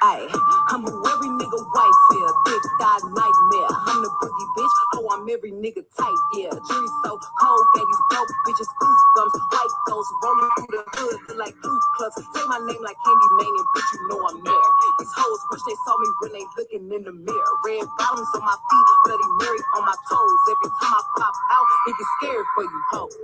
Ayy, I'm who every nigga wife here. Big thigh nightmare. I'm the boogie bitch. Oh, I'm every nigga tight, yeah. Jury so cold, babies broke, bitches goosebumps. White ghosts rolling through the hood, feel like blue clubs. Say my name like Candy Man, and bitch, you know I'm there. These hoes wish they saw me when they looking in the mirror. Red bottoms on my feet, Bloody Mary on my toes. Every time I pop out, he get scared for you hoes.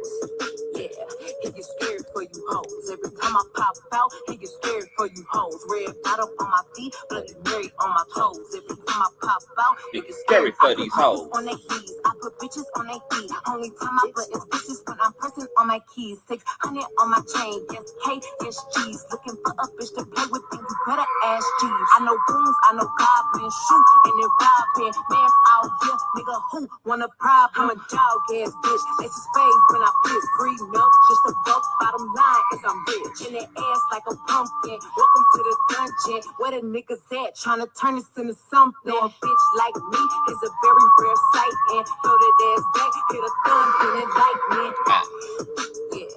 Yeah, he get scared for you hoes. Every time I pop out, he get scared for you hoes. Red bottom on my feet, Bloody Mary on my toes. Every time I pop out, he get scared for these hoes. On their keys, I put bitches on their feet. Only time I put is bitches when I'm pressing on my keys. 600 on my chain, yes K, yes G's. Looking for a bitch to play with, then you better ask G's. I know goons, I know goblins, shoot and then robbing. Man's out here, nigga, who want a problem? I'm a dog ass bitch. They spade when I piss. Breeding up, just a broke. Bottom line is I'm rich. In their ass like a pumpkin. Welcome to the dungeon. Where the niggas at? Trying to turn this into something. No, a bitch like me is a very rare sight. And throw that ass back, hit a thumb, then it lightning. Yeah,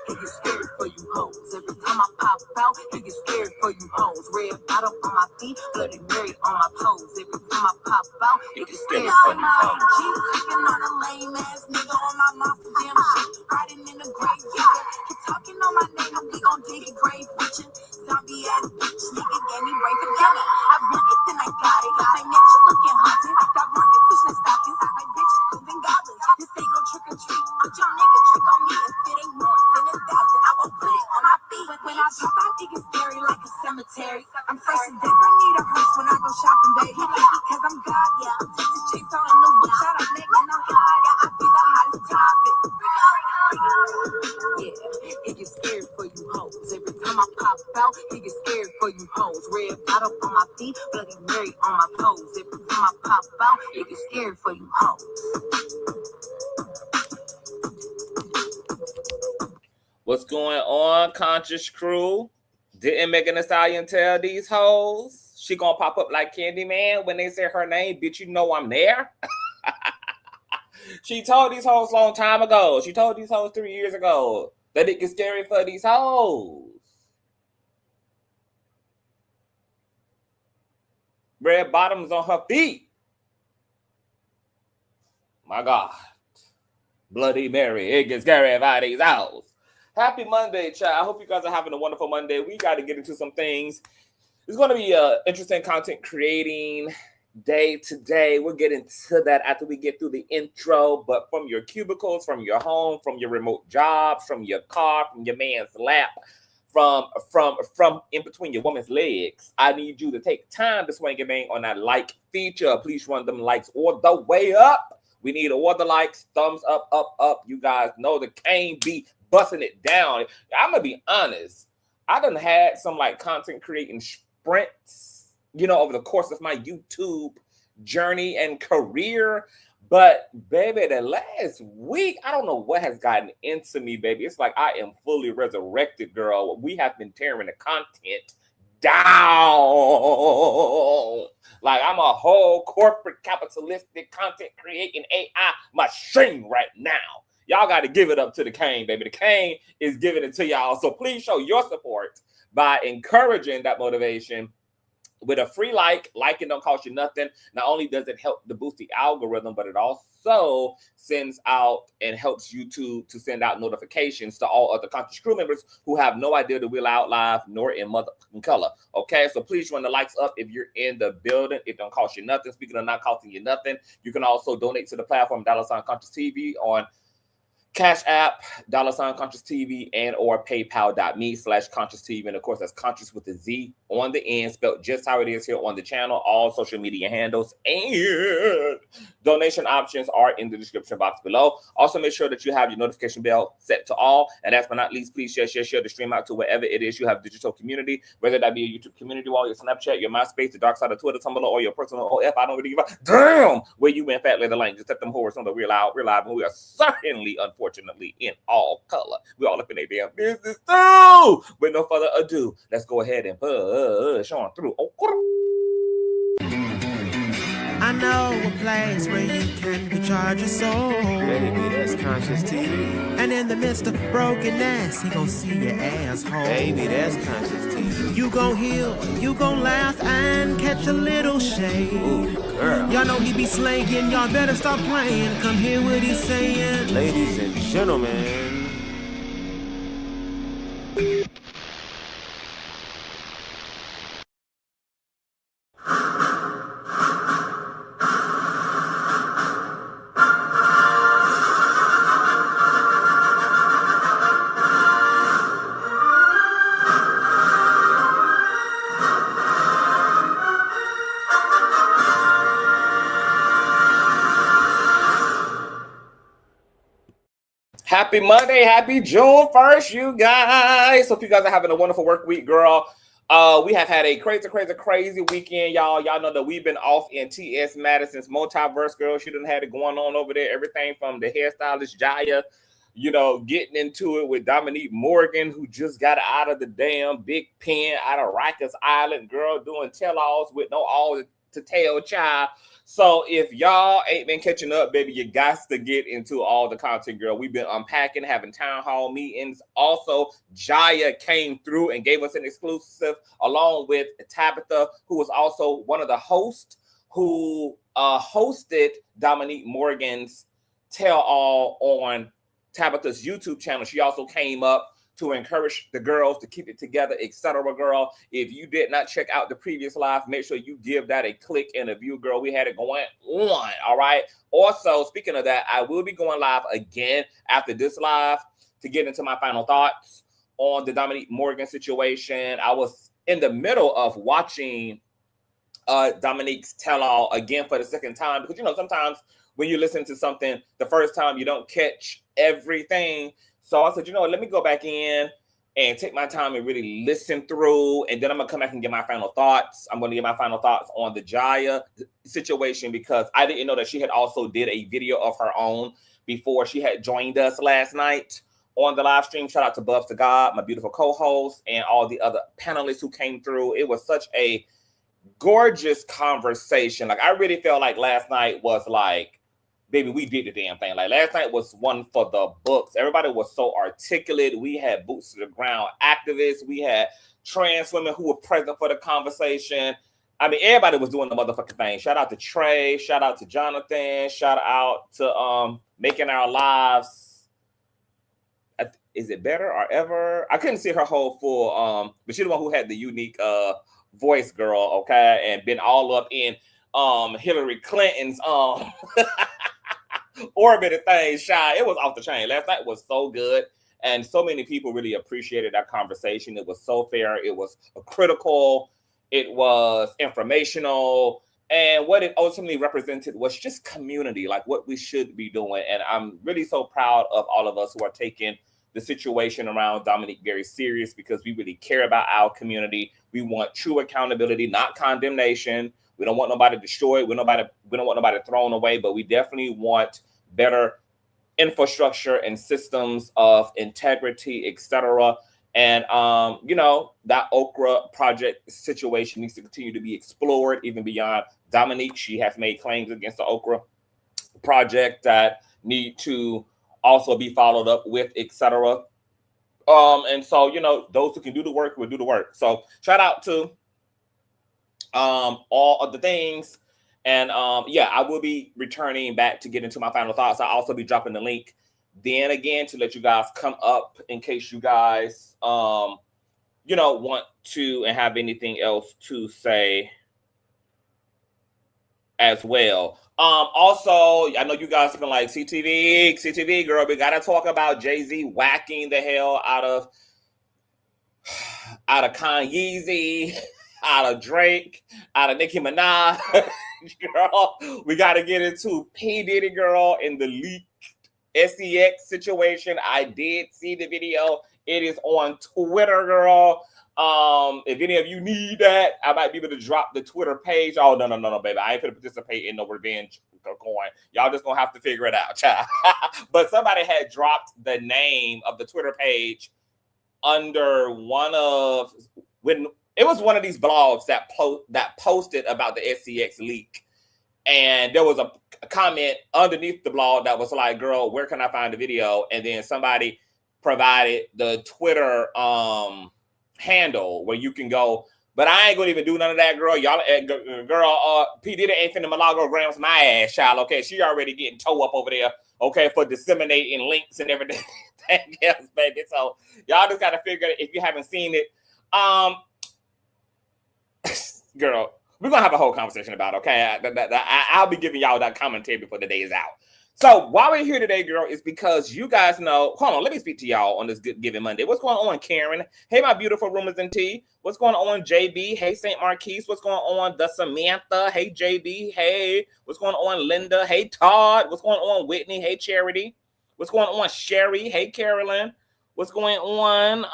he get scared for you hoes. Every time I pop out, he get scared for you hoes. Red bottom on my feet, Bloody Mary on my toes. Every time I pop out, he get scared for you hoes. Keeping on a lame ass nigga on my mouth for damn shit. Riding in the grave, yeah. Keep talking on my name, and we gon' dig a grave with you. Zombie ass bitch, nigga gave me break together. I broke it, then I got it. My neck looking haunted. Got rocket fish and stockings. My bitches moving goblins. This ain't no trick or treat. I'm your nigga, trick on me. If it ain't more than 1,000, I won't put it on my feet. When I pop out, it gets scary like a cemetery. I'm fresh and deep. I need a hearse when I go shopping, baby. Because I'm God, yeah. I'm Texas Chainsaw in the woods. Shot up making a high. Yeah, I be the hottest topic. Yeah, he get scared for you hoes. Every time I pop out, he get scared for you hoes. Red bottom on my feet, Bloody Mary on my toes. Every time I pop out, he get scared for you hoes. What's going on, Conscious crew? Didn't Megan Thee Stallion tell these hoes she gonna pop up like Candyman when they say her name? Bitch, you know I'm there. She told these hoes a long time ago. She told these hoes 3 years ago that it gets scary for these hoes. Red bottoms on her feet. My God. Bloody Mary, it gets scary for these hoes. Happy Monday, chat. I hope you guys are having a wonderful Monday. We got to get into some things. It's going to be interesting content creating day to day. We'll get into that after we get through the intro. But from your cubicles, from your home, from your remote jobs, from your car, from your man's lap, from in between your woman's legs, I need you to take time to swing your man on that like feature. Please run them likes all the way up. We need all the likes, thumbs up, up, up. You guys know the cane be busting it down. I'm gonna be honest. I done had some like content creating sprints, you know, over the course of my YouTube journey and career. But baby, the last week, I don't know what has gotten into me, baby. It's like I am fully resurrected, girl. We have been tearing the content down. Like I'm a whole corporate capitalistic content creating AI machine right now. Y'all got to give it up to the cane, baby. The cane is giving it to y'all. So please show your support by encouraging that motivation with a free like. Liking don't cost you nothing. Not only does it help to boost the algorithm, but it also sends out and helps YouTube to send out notifications to all other Conscious crew members who have no idea that we're out live nor in motherfucking color. Okay, so please run the likes up if you're in the building. It don't cost you nothing. Speaking of not costing you nothing, you can also donate to the platform $Consciouztv on Cash App, $Consciouztv, and or paypal.me/ConsciouzTV. And of course, that's Conscious with a Z on the end, spelled just how it is here on the channel. All social media handles and donation options are in the description box below. Also, make sure that you have your notification bell set to all. And last but not least, please share the stream out to wherever it is you have digital community, whether that be a YouTube community wall, your Snapchat, your MySpace, the dark side of Twitter, Tumblr, or your personal OF. I don't really give a damn where you went, fat leather lane. Just let them whores know that we're live, and we are certainly, unfortunately, in all color. We all up in their damn business too. With no further ado, let's go ahead and push on through. I I know a place where you can recharge your soul. Baby, that's Consciouztv. And in the midst of brokenness, he gon' see your asshole. Baby, that's Consciouztv. You gon' heal, you gon' laugh and catch a little shade. Ooh, girl. Y'all know he be slaying, y'all better stop playing. Come hear what he's saying. Ladies and gentlemen. Happy Monday, happy June 1st, you guys. Hope you guys are having a wonderful work week, girl. We have had a crazy weekend, y'all. Y'all know that we've been off in T.S. Madison's multiverse, girl. She done had it going on over there. Everything from the hairstylist Jaya, you know, getting into it with Dominique Morgan, who just got out of the damn big pen out of Rikers Island, girl, doing tell-alls with no all to tell, child. So if y'all ain't been catching up, baby, you got to get into all the content, girl. We've been unpacking, having town hall meetings. Also, Jaya came through and gave us an exclusive along with Tabitha, who was also one of the hosts who hosted Dominique Morgan's tell all on Tabitha's YouTube channel. She also came up to encourage the girls to keep it together, etc. Girl, if you did not check out the previous live, make sure you give that a click and a view, girl. We had it going on, all right? Also, speaking of that, I will be going live again after this live to get into my final thoughts on the Dominique Morgan situation. I was in the middle of watching Dominique's tell-all again for the second time, because, you know, sometimes when you listen to something the first time, you don't catch everything. So I said, you know what, let me go back in and take my time and really listen through. And then I'm going to come back and get my final thoughts. I'm going to get my final thoughts on the Jaya situation, because I didn't know that she had also did a video of her own before she had joined us last night on the live stream. Shout out to Bubs to God, my beautiful co-host, and all the other panelists who came through. It was such a gorgeous conversation. Like, I really felt like last night was like, baby, we did the damn thing. Like, last night was one for the books. Everybody was so articulate. We had boots to the ground activists. We had trans women who were present for the conversation. I mean, everybody was doing the motherfucking thing. Shout out to Trey. Shout out to Jonathan. Shout out to Making Our Lives. Is it better or ever? I couldn't see her whole full, but she's the one who had the unique voice, girl, okay? And been all up in Hillary Clinton's orbit of things, shy. It was off the chain. Last night was so good, and so many people really appreciated that conversation. It was so fair. It was critical. It was informational, and what it ultimately represented was just community, like what we should be doing. And I'm really so proud of all of us who are taking the situation around Dominique very serious, because we really care about our community. We want true accountability, not condemnation. We don't want nobody destroyed. We don't want nobody thrown away, but we definitely want better infrastructure and systems of integrity, etc. And you know, that Okra project situation needs to continue to be explored even beyond Dominique. She has made claims against the Okra project that need to also be followed up with, etc. And so, you know, those who can do the work will do the work. So shout out to all of the things. And yeah, I will be returning back to get into my final thoughts. I'll also be dropping the link then again to let you guys come up in case you guys you know, want to and have anything else to say as well. Also, I know you guys have been like, CTV girl, we gotta talk about Jay-Z whacking the hell out of Kanye, out of Drake, out of Nicki Minaj. Girl, we got to get into P. Diddy, girl, in the leaked SEX situation. I did see the video. It is on Twitter, girl. If any of you need that, I might be able to drop the Twitter page. Oh, no, baby. I ain't going to participate in no revenge coin. Y'all just going to have to figure it out, child. But somebody had dropped the name of the Twitter page under one of, when it was one of these blogs that posted about the SCX leak. And there was a comment underneath the blog that was like, girl, where can I find the video? And then somebody provided the Twitter handle where you can go. But I ain't gonna even do none of that, girl. Y'all, girl, P. Diddy ain't finna Milagro Gramz my ass, child. Okay, she already getting toe up over there. Okay, for disseminating links and everything else, baby. So y'all just gotta figure it if you haven't seen it. Girl, we're gonna have a whole conversation about it, okay? I'll be giving y'all that commentary before the day is out. So why we're here today, girl, is because you guys know. Hold on, let me speak to y'all on this Good Giving Monday. What's going on, Karen? Hey, my beautiful rumors and tea. What's going on, JB? Hey, St. Marquise. What's going on, the Samantha? Hey, JB. Hey, what's going on, Linda? Hey, Todd. What's going on, Whitney? Hey, Charity. What's going on, Sherry? Hey, Carolyn. What's going on,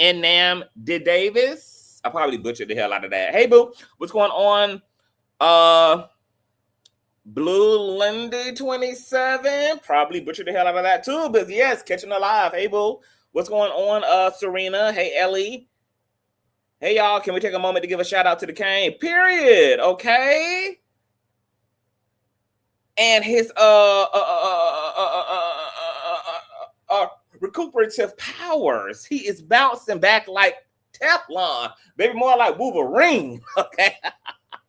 Nam D. Davis? I probably butchered the hell out of that. Hey, boo. What's going on? Blue Lindy 27, probably butchered the hell out of that too, but yes, catching alive. Hey, boo. What's going on, Serena? Hey, Ellie. Hey, y'all, can we take a moment to give a shout out to the Kane? Period. Okay. And his recuperative powers. He is bouncing back like Teflon, maybe more like Wolverine. Okay.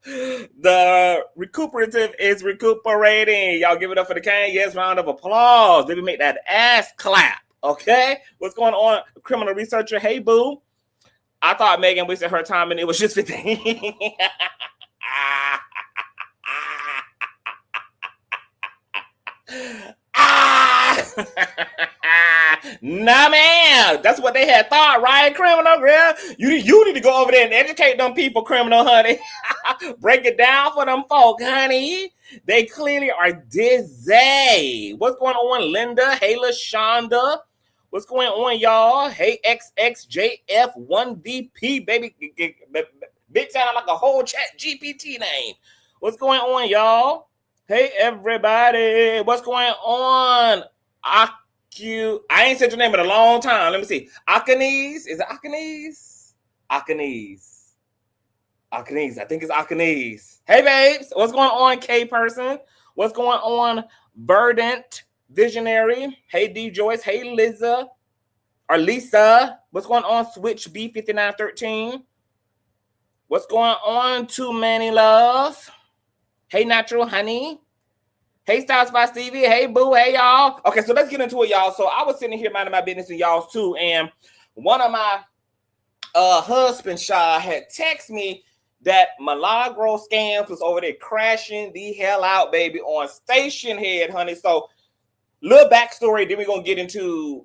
The recuperative is recuperating. Y'all give it up for the Kane. Yes, round of applause. Maybe make that ass clap. Okay. What's going on, criminal researcher? Hey, boo. I thought Megan wasted her time and it was just 15. Nah, man. That's what they had thought, right? Criminal, girl. You need to go over there and educate them people, criminal, honey. Break it down for them folk, honey. They clearly are dizzy. What's going on, Linda? Hey, LaShonda. What's going on, y'all? Hey, XXJF1VP, baby. Big sound like a whole chat GPT name. What's going on, y'all? Hey, everybody. What's going on? I ain't said your name in a long time. Let me see. Akanes. Is it Akanes? Akanes. I think it's Akanes. Hey, babes. What's going on, K person? What's going on, Verdant Visionary? Hey, D Joyce. Hey, Lisa. What's going on, Switch B5913? What's going on, Too Many Love? Hey, Natural Honey. Hey, Styles by Stevie. Hey, boo. Hey, y'all. Okay, so let's get into it, y'all. So I was sitting here minding my business and y'all's too. And one of my husband, Shaw, had texted me that Milagro Scams was over there crashing the hell out, baby, on Station Head, honey. So little backstory, then we're going to get into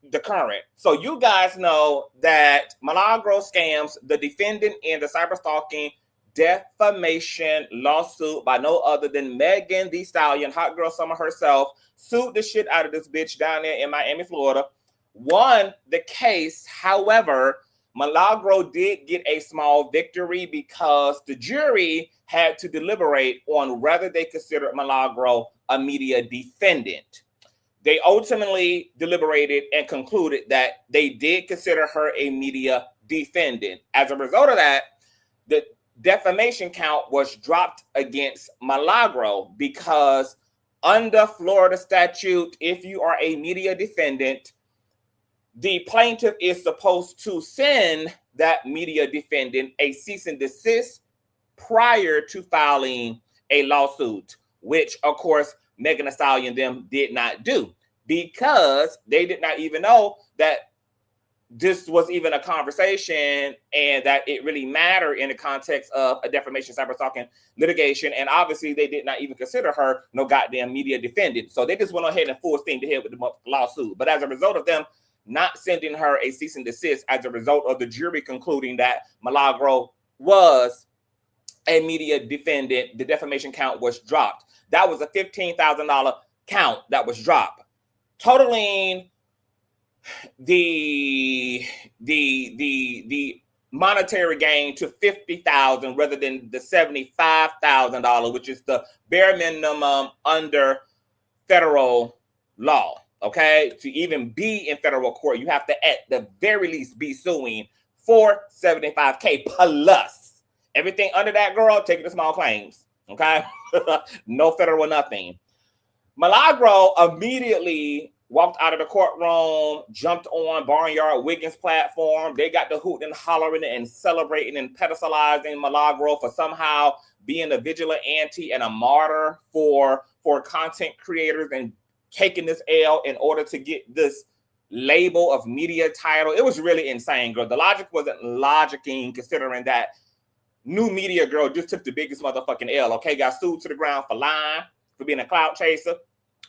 the current. So you guys know that Milagro Scams, the defendant in the cyberstalking defamation lawsuit by no other than Megan Thee Stallion, Hot Girl Summer herself, sued the shit out of this bitch down there in Miami, Florida, won the case. However, Milagro did get a small victory because the jury had to deliberate on whether they considered Milagro a media defendant. They ultimately deliberated and concluded that they did consider her a media defendant. As a result of that, the defamation count was dropped against Milagro because under Florida statute, if you are a media defendant, the plaintiff is supposed to send that media defendant a cease and desist prior to filing a lawsuit, which, of course, Megan Thee Stallion them did not do because they did not even know that this was even a conversation and that it really mattered in the context of a defamation cyberstalking litigation. And obviously they did not even consider her no goddamn media defendant. So they just went ahead and full steam ahead with the lawsuit. But as a result of them not sending her a cease and desist, as a result of the jury concluding that Milagro was a media defendant, the defamation count was dropped. That was a $15,000 count that was dropped, totaling the monetary gain to $50,000 rather than the $75,000, which is the bare minimum under federal law. Okay, to even be in federal court, you have to at the very least be suing for $75K plus. Everything under that, girl, take it to small claims. Okay? No federal nothing. Milagro immediately walked out of the courtroom, jumped on Barnyard Wiggins' platform. They got the hooting and hollering and celebrating and pedestalizing Milagro for somehow being a vigilante and a martyr for content creators and taking this L in order to get this label of media title. It was really insane, girl. The logic wasn't logicking, considering that new media girl just took the biggest motherfucking L, okay? Got sued to the ground for lying, for being a clout chaser,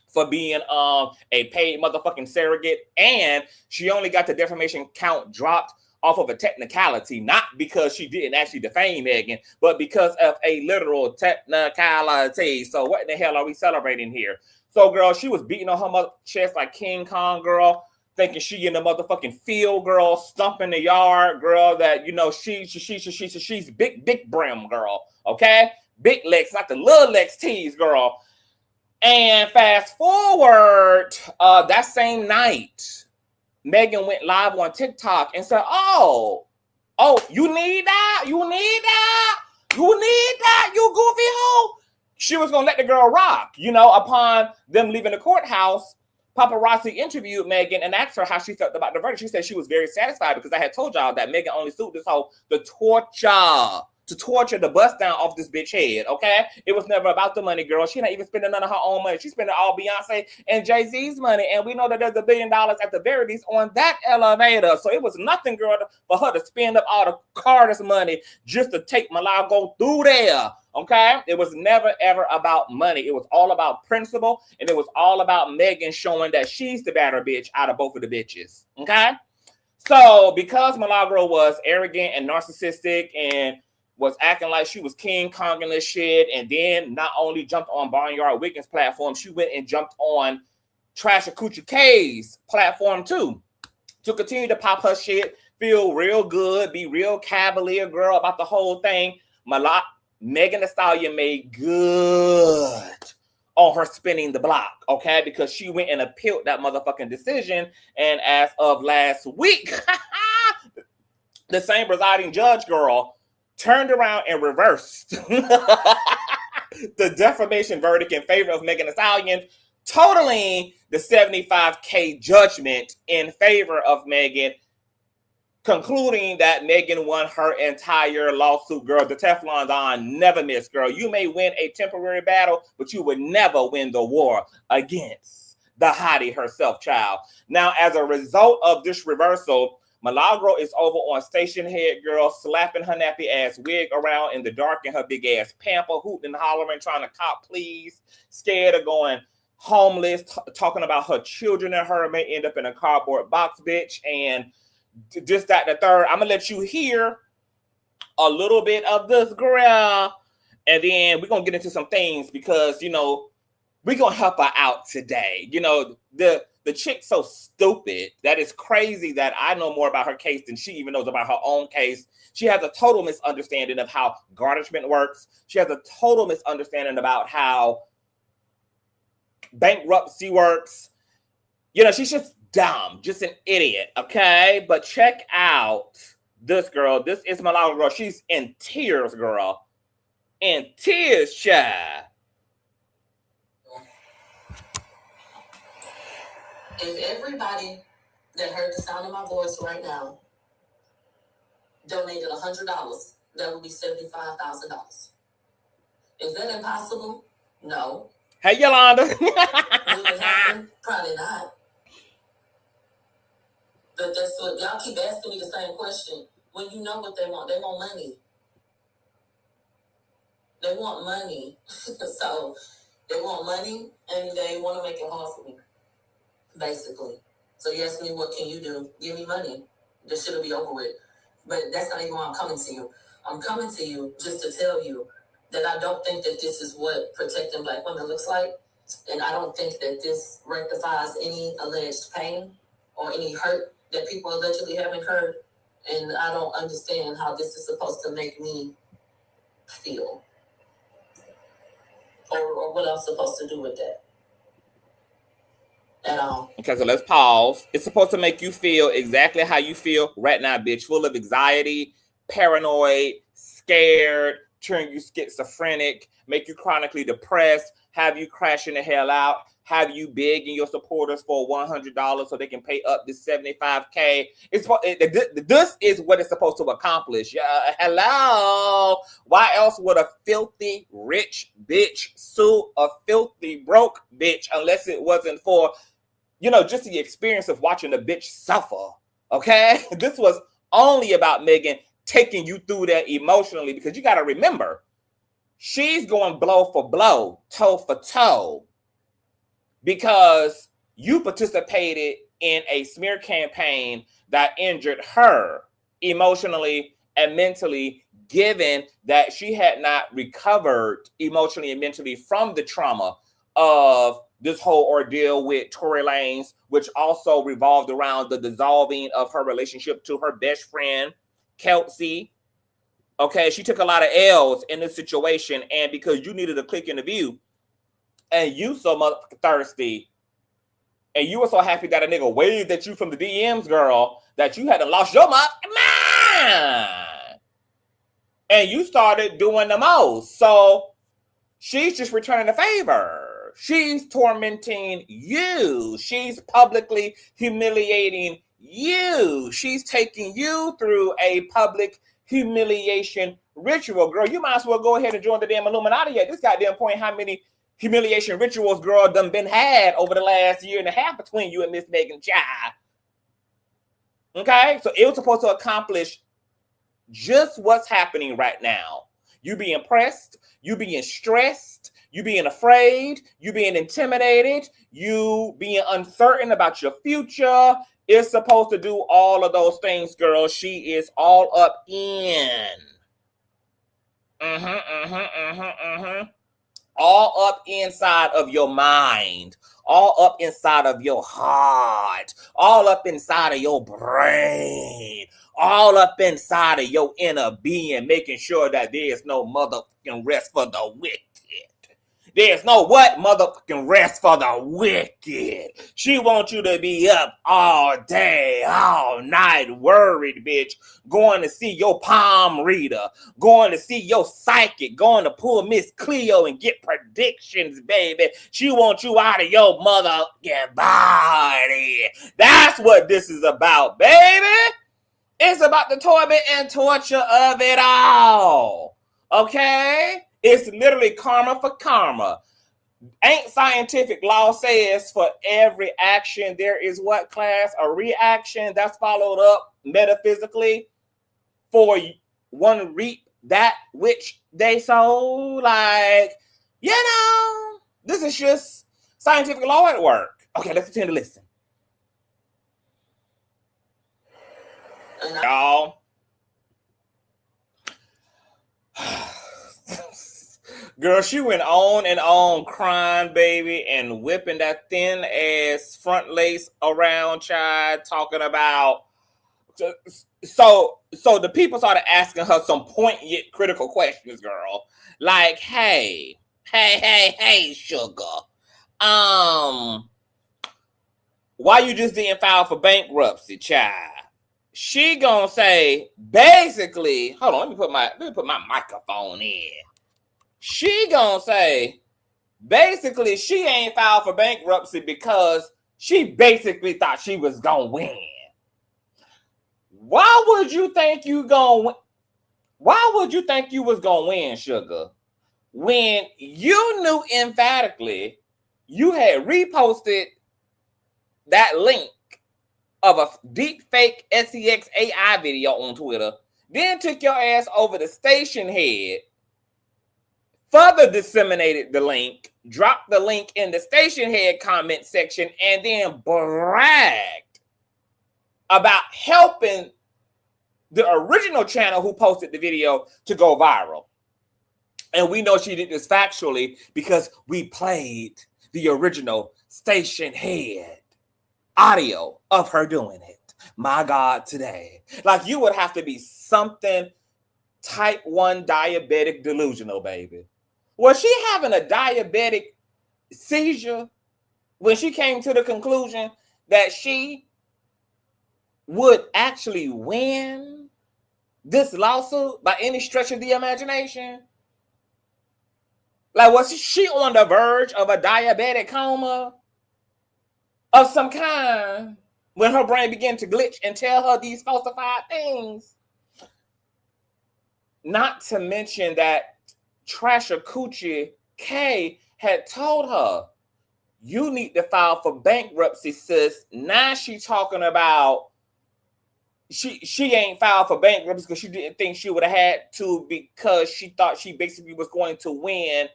for being a paid motherfucking surrogate, and she only got the defamation count dropped off of a technicality, not because she didn't actually defame Megan, but because of a literal technicality. So what in the hell are we celebrating here? So, girl, she was beating on her mother chest like King Kong, girl, thinking she in the motherfucking field, girl, stumping the yard, girl, that, you know, she's big brim, girl, okay? Big Lex, not the little Lex tease, girl. And fast forward, that same night, Megan went live on TikTok and said, oh, you need that? You goofy hoe? She was going to let the girl rock. You know, upon them leaving the courthouse, paparazzi interviewed Megan and asked her how she felt about the verdict. She said she was very satisfied because I had told y'all that Megan only sued this hoe to torture the bust down off this bitch head, okay? It was never about the money, girl. She not even spending none of her own money. She's spending all Beyonce and Jay-Z's money, and we know that there's $1 billion at the very least on that elevator. So it was nothing, girl, for her to spend up all the Carter's money just to take Milagro through there, okay? It was never, ever about money. It was all about principle, and it was all about Megan showing that she's the better bitch out of both of the bitches, okay? So because Milagro was arrogant and narcissistic and was acting like she was King Kong and this shit, and then not only jumped on Barnyard Wiggins' platform, she went and jumped on Trasha Coochie K's platform too, to continue to pop her shit, feel real good, be real cavalier, girl, about the whole thing. Megan Thee Stallion made good on her spinning the block, okay? Because she went and appealed that motherfucking decision, and as of last week, the same presiding judge, girl, turned around and reversed the defamation verdict in favor of Megan Thee Stallion, totaling the $75,000 judgment in favor of Megan, concluding that Megan won her entire lawsuit, girl. The Teflon Don never miss, girl. You may win a temporary battle, but you would never win the war against the hottie herself, child. Now, as a result of this reversal, Milagro is over on station head, girl, slapping her nappy ass wig around in the dark in her big ass pamper, hooting and hollering, trying to cop please, scared of going homeless, talking about her children and her may end up in a cardboard box, bitch, and just that and the third. I'm gonna let you hear a little bit of this, girl, and then we're gonna get into some things because, you know, we're gonna help her out today. You know, the chick's so stupid that it's crazy that I know more about her case than she even knows about her own case. She has a total misunderstanding of how garnishment works. She has a total misunderstanding about how bankruptcy works. You know, she's just dumb, just an idiot, okay? But check out this girl. This is Milagro, girl. She's in tears, girl. In tears, child. If everybody that heard the sound of my voice right now donated $100, that would be $75,000. Is that impossible? No. Hey, Yolanda. Will it happen? Probably not. But that's what y'all keep asking me the same question. When you know what they want money. They want money. So they want money and they want to make it hard for me. Basically. So you ask me, what can you do? Give me money. This shit'll be over with. But that's not even why I'm coming to you. I'm coming to you just to tell you that I don't think that this is what protecting Black women looks like. And I don't think that this rectifies any alleged pain or any hurt that people allegedly have incurred. And I don't understand how this is supposed to make me feel. Or what I'm supposed to do with that. At all. Okay, so let's pause. It's supposed to make you feel exactly how you feel right now, bitch. Full of anxiety, paranoid, scared, turn you schizophrenic, make you chronically depressed, have you crashing the hell out, have you begging your supporters for $100 so they can pay up to $75K. This is what it's supposed to accomplish. Hello. Why else would a filthy rich bitch sue a filthy broke bitch unless it wasn't for, just the experience of watching a bitch suffer? Okay? This was only about Megan taking you through that emotionally, because you got to remember, she's going blow for blow, toe for toe, because you participated in a smear campaign that injured her emotionally and mentally, given that she had not recovered emotionally and mentally from the trauma of this whole ordeal with Tory Lanez, which also revolved around the dissolving of her relationship to her best friend, Kelsey. Okay, she took a lot of L's in this situation, and because you needed a click in the view, and you so motherfucking thirsty, and you were so happy that a nigga waved at you from the DMs, girl, that you had to lost your mind. And you started doing the most. So she's just returning the favor. She's tormenting you. She's publicly humiliating you. She's taking you through a public humiliation ritual. Girl, you might as well go ahead and join the damn Illuminati at this goddamn point. How many humiliation rituals, girl, done been had over the last year and a half between you and Miss Megan Child? Okay, so it was supposed to accomplish just what's happening right now. You being pressed, you being stressed, you being afraid, you being intimidated, you being uncertain about your future. It's supposed to do all of those things, girl. She is all up in. All up inside of your mind, all up inside of your heart, all up inside of your brain, all up inside of your inner being, making sure that there is no motherfucking rest for the wicked. There's no what? Motherfucking rest for the wicked. She wants you to be up all day, all night, worried, bitch. Going to see your palm reader. Going to see your psychic. Going to pull Miss Cleo and get predictions, baby. She wants you out of your motherfucking body. That's what this is about, baby. It's about the torment and torture of it all. Okay? It's literally karma for karma. Ain't scientific law says for every action there is what, class? A reaction that's followed up metaphysically, for one reap that which they sow. Like, this is just scientific law at work. Okay, let's continue to listen. Y'all. Girl, she went on and on crying, baby, and whipping that thin ass front lace around, child, talking about. So the people started asking her some poignant, critical questions, girl. Like, hey, sugar. Why you just didn't file for bankruptcy, child? She gonna say, basically, hold on, let me put my microphone in. She gonna say, basically, she ain't filed for bankruptcy because she basically thought she was gonna win. Why would you think you gonna win? Why would you think you was gonna win, sugar? When you knew emphatically you had reposted that link of a deep fake SEX AI video on Twitter, then took your ass over to Station Head, further disseminated the link, dropped the link in the Station Head comment section, and then bragged about helping the original channel who posted the video to go viral. And we know she did this factually because we played the original Station Head audio of her doing it. My God, today. Like, you would have to be something type 1 diabetic delusional, baby. Was she having a diabetic seizure when she came to the conclusion that she would actually win this lawsuit by any stretch of the imagination? Like, was she on the verge of a diabetic coma of some kind when her brain began to glitch and tell her these falsified things? Not to mention that Trasher Coochie K had told her, you need to file for bankruptcy, sis. Now she talking about she ain't filed for bankruptcy because she didn't think she would have had to because she thought she basically was going to win.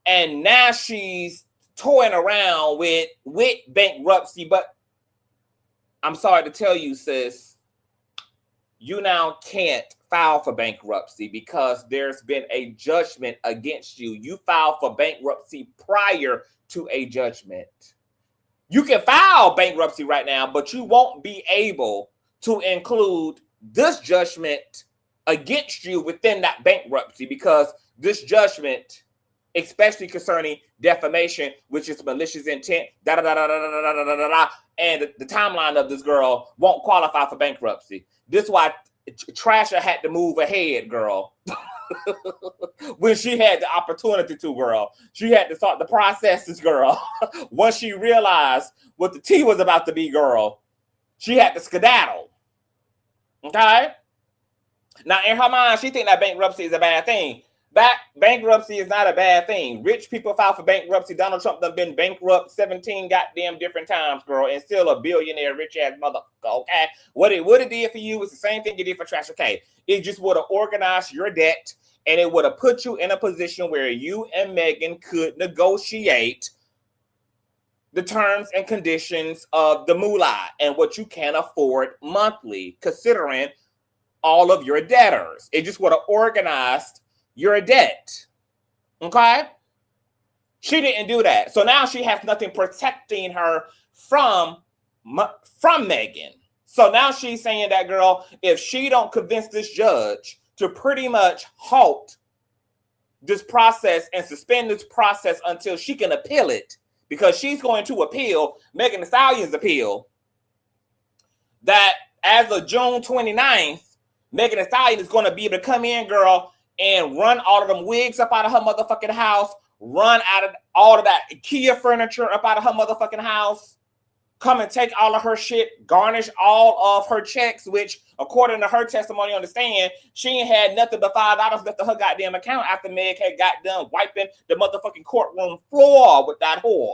And now she's toying around with bankruptcy. But I'm sorry to tell you, sis, you now can't file for bankruptcy because there's been a judgment against you. You filed for bankruptcy prior to a judgment. You can file bankruptcy right now, but you won't be able to include this judgment against you within that bankruptcy because this judgment, especially concerning defamation, which is malicious intent, and the timeline of this girl won't qualify for bankruptcy. This is why Trasher had to move ahead, girl. When she had the opportunity to, girl. She had to start the processes, girl. Once she realized what the tea was about to be, girl, she had to skedaddle. Okay? Now, in her mind, she think that bankruptcy is a bad thing. Bankruptcy is not a bad thing. Rich people file for bankruptcy. Donald Trump done been bankrupt 17 goddamn different times, girl, and still a billionaire, rich-ass motherfucker, okay? What it did for you was the same thing it did for Trasher K. It just would have organized your debt, and it would have put you in a position where you and Megan could negotiate the terms and conditions of the moolah and what you can afford monthly, considering all of your debtors. It just would have organized your debt. Okay? She didn't do that. So now she has nothing protecting her from Megan. So now she's saying that, girl, if she don't convince this judge to pretty much halt this process and suspend this process until she can appeal it, because she's going to appeal Megan Thee Stallion's appeal, that as of June 29th, Megan Thee Stallion is going to be able to come in, girl, and run all of them wigs up out of her motherfucking house, run out of all of that IKEA furniture up out of her motherfucking house, come and take all of her shit, garnish all of her checks, which, according to her testimony on the stand, she ain't had nothing but $5 left of her goddamn account after Meg had got done wiping the motherfucking courtroom floor with that whore.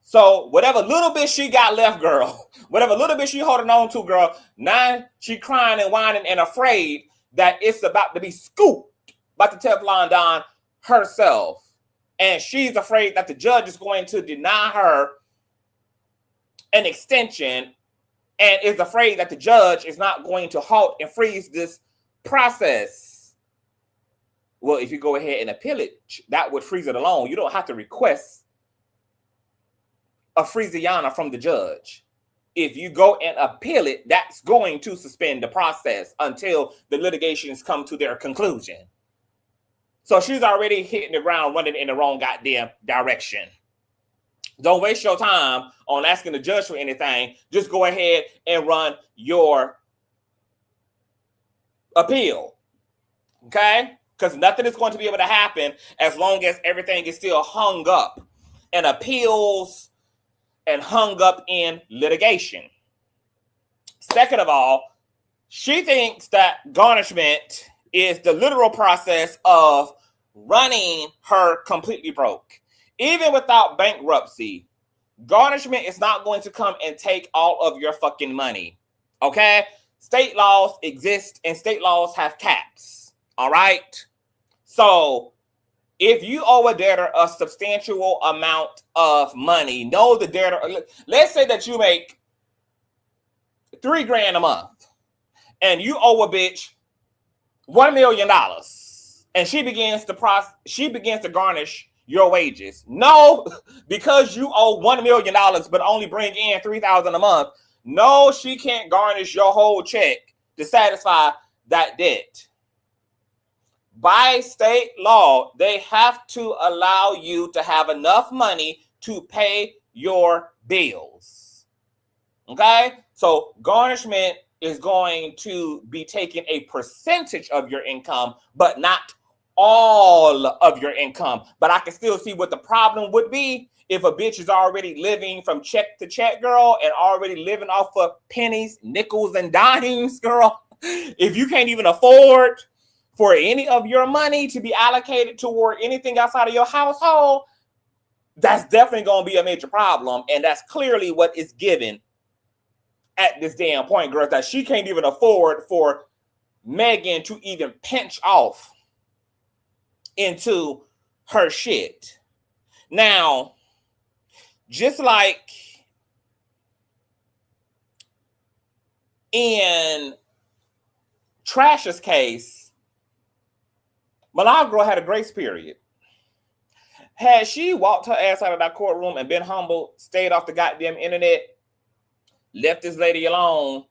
So whatever little bit she got left, girl, whatever little bit she holding on to, girl, now she crying and whining and afraid that it's about to be scooped by the Teflon Don herself. And she's afraid that the judge is going to deny her an extension and is afraid that the judge is not going to halt and freeze this process. Well, if you go ahead and appeal it, that would freeze it alone. You don't have to request a freeziana from the judge. If you go and appeal it, that's going to suspend the process until the litigations come to their conclusion. So she's already hitting the ground running in the wrong goddamn direction. Don't waste your time on asking the judge for anything. Just go ahead and run your appeal. Okay? Because nothing is going to be able to happen as long as everything is still hung up in appeals and hung up in litigation. Second of all, she thinks that garnishment is the literal process of running her completely broke. Even without bankruptcy, garnishment is not going to come and take all of your fucking money. Okay? State laws exist and state laws have caps. All right? So if you owe a debtor a substantial amount of money, know the debtor. Let's say that you make $3,000 a month and you owe a bitch $1 million and she begins to garnish your wages. No, because you owe $1 million but only bring in $3,000 a month. No, she can't garnish your whole check to satisfy that debt. By state law, they have to allow you to have enough money to pay your bills. Okay? So garnishment is going to be taking a percentage of your income, but not all of your income. But I can still see what the problem would be if a bitch is already living from check to check, girl, and already living off of pennies, nickels, and dimes, girl. If you can't even afford for any of your money to be allocated toward anything outside of your household, that's definitely going to be a major problem. And that's clearly what is given at this damn point, girl, that she can't even afford for Megan to even pinch off into her shit. Now, just like in Trash's case, Milagro had a grace period. Had she walked her ass out of that courtroom and been humble, stayed off the goddamn internet, left this lady alone,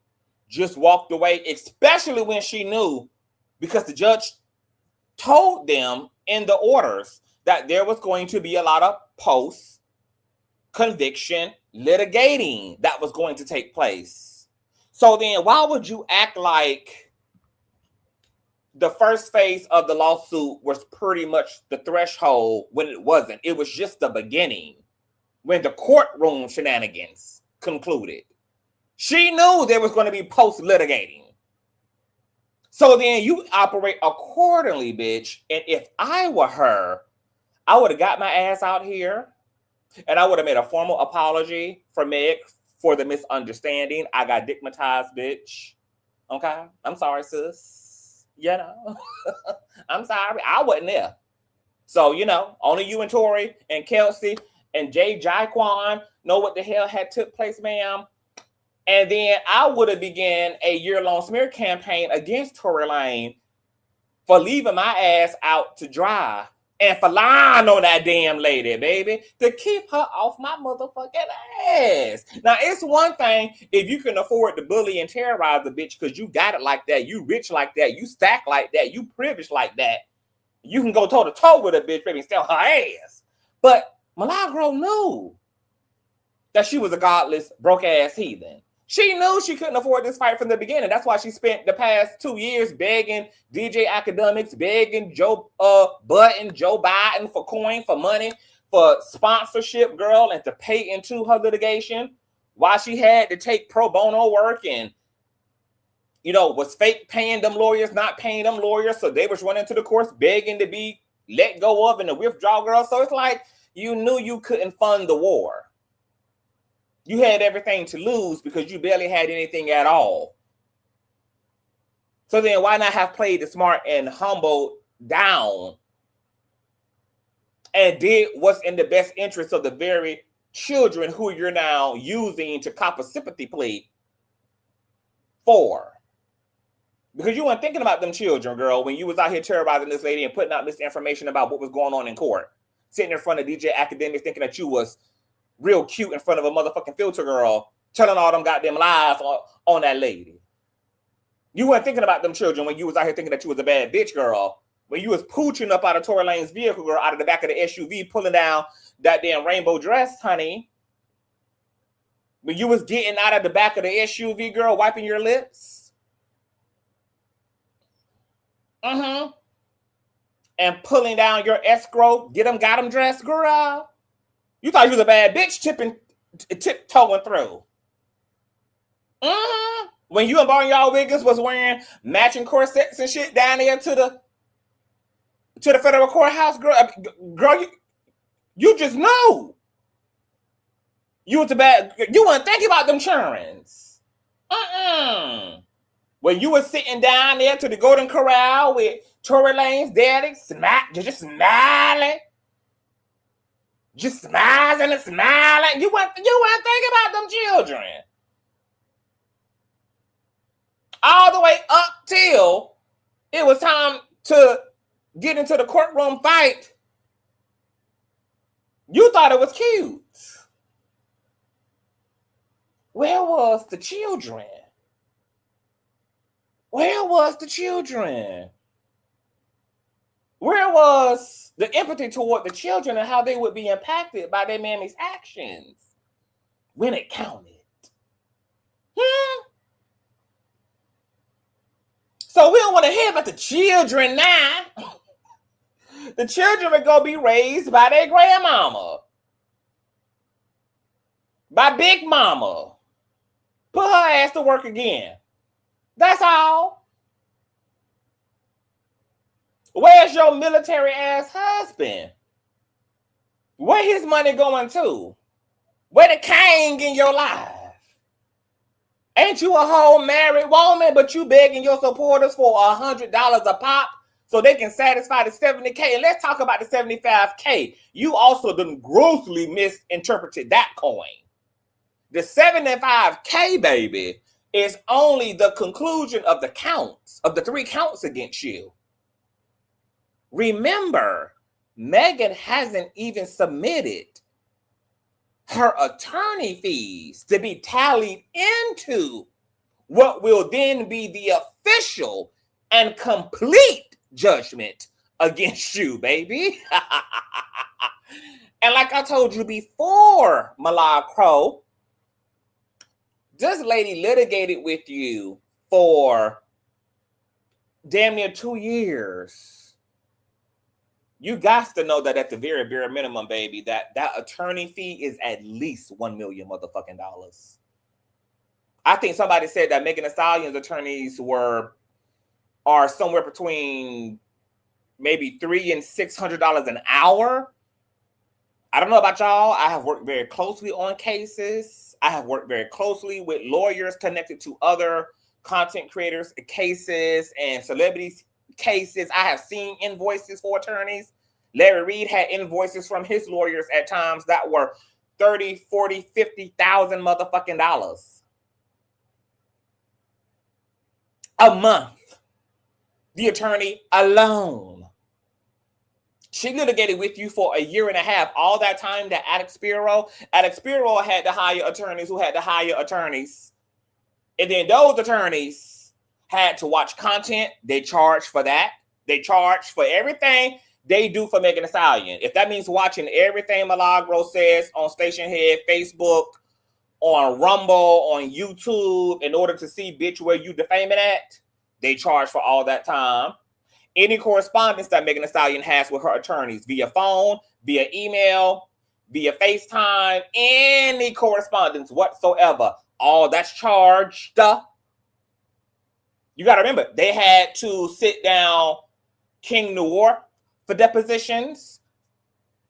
just walked away, especially when she knew, because the judge told them in the orders that there was going to be a lot of post-conviction litigating that was going to take place. So then why would you act like the first phase of the lawsuit was pretty much the threshold when it wasn't? It was just the beginning when the courtroom shenanigans concluded. She knew there was going to be post-litigating. So then you operate accordingly, bitch. And if I were her, I would have got my ass out here and I would have made a formal apology for Meg for the misunderstanding. I got digmatized, bitch. Okay? I'm sorry, sis. You know? I'm sorry. I wasn't there. So, you know, only you and Tori and Kelsey and Jay Jaquan know what the hell had took place, ma'am. And then I would have began a year-long smear campaign against Tory Lane for leaving my ass out to dry and for lying on that damn lady, baby, to keep her off my motherfucking ass. Now, it's one thing if you can afford to bully and terrorize the bitch because you got it like that, you rich like that, you stack like that, you privileged like that. You can go toe-to-toe with a bitch, baby, and steal her ass. But Milagro knew that she was a godless, broke-ass heathen. She knew she couldn't afford this fight from the beginning. That's why she spent the past 2 years begging DJ Academics, begging Joe Button, Joe Biden for coin, for money, for sponsorship, girl, and to pay into her litigation. Why she had to take pro bono work and, you know, was fake paying them lawyers, not paying them lawyers. So they was running to the courts begging to be let go of and to withdraw, girl. So it's like you knew you couldn't fund the war. You had everything to lose because you barely had anything at all. So then why not have played the smart and humbled down and did what's in the best interest of the very children who you're now using to cop a sympathy plea for? Because you weren't thinking about them children, girl, when you was out here terrorizing this lady and putting out misinformation about what was going on in court. Sitting in front of DJ Academics thinking that you was real cute in front of a motherfucking filter girl, telling all them goddamn lies on that lady. You weren't thinking about them children when you was out here thinking that you was a bad bitch, girl. When you was pooching up out of Tory Lane's vehicle, girl, out of the back of the SUV, pulling down that damn rainbow dress, honey. When you was getting out of the back of the SUV, girl, wiping your lips. And pulling down your escrow, got 'em dressed, girl. You thought you was a bad bitch tiptoeing through. When you and Barnyard Wiggins was wearing matching corsets and shit down there to the federal courthouse, girl, you just know. You was a bad, you weren't thinking about them churns. When you were sitting down there to the Golden Corral with Tory Lane's daddy, just smiling. Just smiling and smiling. You weren't thinking about them children. All the way up till it was time to get into the courtroom fight. You thought it was cute. Where was the children? Where was the children? Where was the empathy toward the children and how they would be impacted by their mammy's actions when it counted? want to hear about the children now. The children are going to be raised by their grandmama. By Big Mama. Put her ass to work again. That's all. Where's your military ass husband? Where his money going to? Where the king in your life? Ain't you a whole married woman, but you begging your supporters for $100 a pop so they can satisfy the 70K? And let's talk about the 75K. You also done grossly misinterpreted that coin. The 75K, baby, is only the conclusion of the counts, of the 3 counts against you. Remember, Megan hasn't even submitted her attorney fees to be tallied into what will then be the official and complete judgment against you, baby. And like I told you before, Milagro, this lady litigated with you for damn near 2 years. You got to know that at the very, very minimum, baby, that attorney fee is at least $1 million motherfucking dollars. I think somebody said that Megan Thee Stallion's attorneys are somewhere between maybe $300 and $600 an hour. I don't know about y'all. I have worked very closely on cases. I have worked very closely with lawyers connected to other content creators' cases and celebrities' cases. I have seen invoices for attorneys. Larry Reid had invoices from his lawyers at times that were $30,000, $40,000, $50,000 motherfucking dollars a month. The attorney alone. She litigated with you for 1.5 years. All that time that Alex Spiro had to hire attorneys who had to hire attorneys. And then those attorneys had to watch content. They charge for that. They charge for everything they do for Megan Thee Stallion. If that means watching everything Milagro says on Station Head, Facebook, on Rumble, on YouTube, in order to see, bitch, where you defaming at, they charge for all that time. Any correspondence that Megan Thee Stallion has with her attorneys via phone, via email, via FaceTime, any correspondence whatsoever, all that's charged. You got to remember, they had to sit down King Noor for depositions.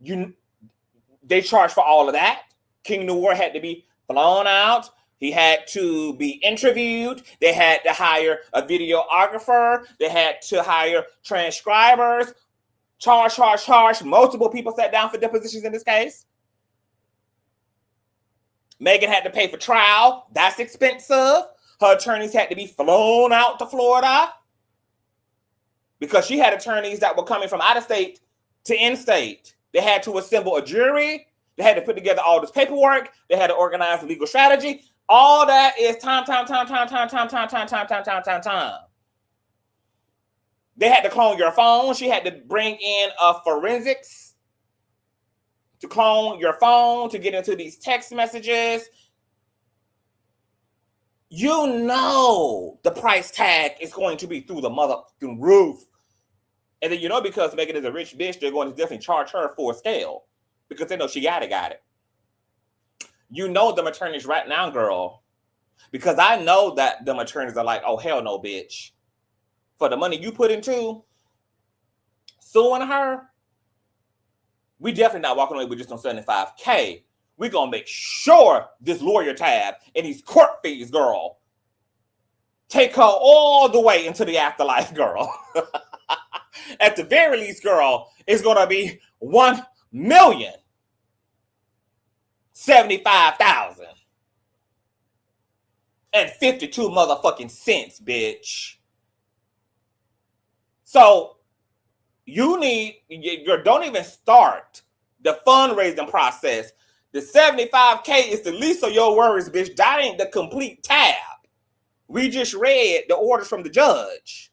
They charged for all of that. King Noor had to be flown out. He had to be interviewed. They had to hire a videographer. They had to hire transcribers. Charge. Multiple people sat down for depositions in this case. Megan had to pay for trial. That's expensive. Her attorneys had to be flown out to Florida because she had attorneys that were coming from out of state to in-state. They had to assemble a jury. They had to put together all this paperwork. They had to organize a legal strategy. All that is time. They had to clone your phone. She had to bring in forensics to clone your phone, to get into these text messages. You know the price tag is going to be through the motherfucking roof. And then, you know, because Megan is a rich bitch, they're going to definitely charge her for a scale because they know she got it. You know them attorneys right now, girl, because I know that them attorneys are like, oh, hell no, bitch. For the money you put into suing her, we definitely not walking away with just on 75K. We're going to make sure this lawyer tab and these court fees, girl, take her all the way into the afterlife, girl. At the very least, girl, it's going to be $1,075,052 motherfucking cents, bitch. So you don't even start the fundraising process. The 75K is the least of your worries, bitch. That ain't the complete tab. We just read the orders from the judge.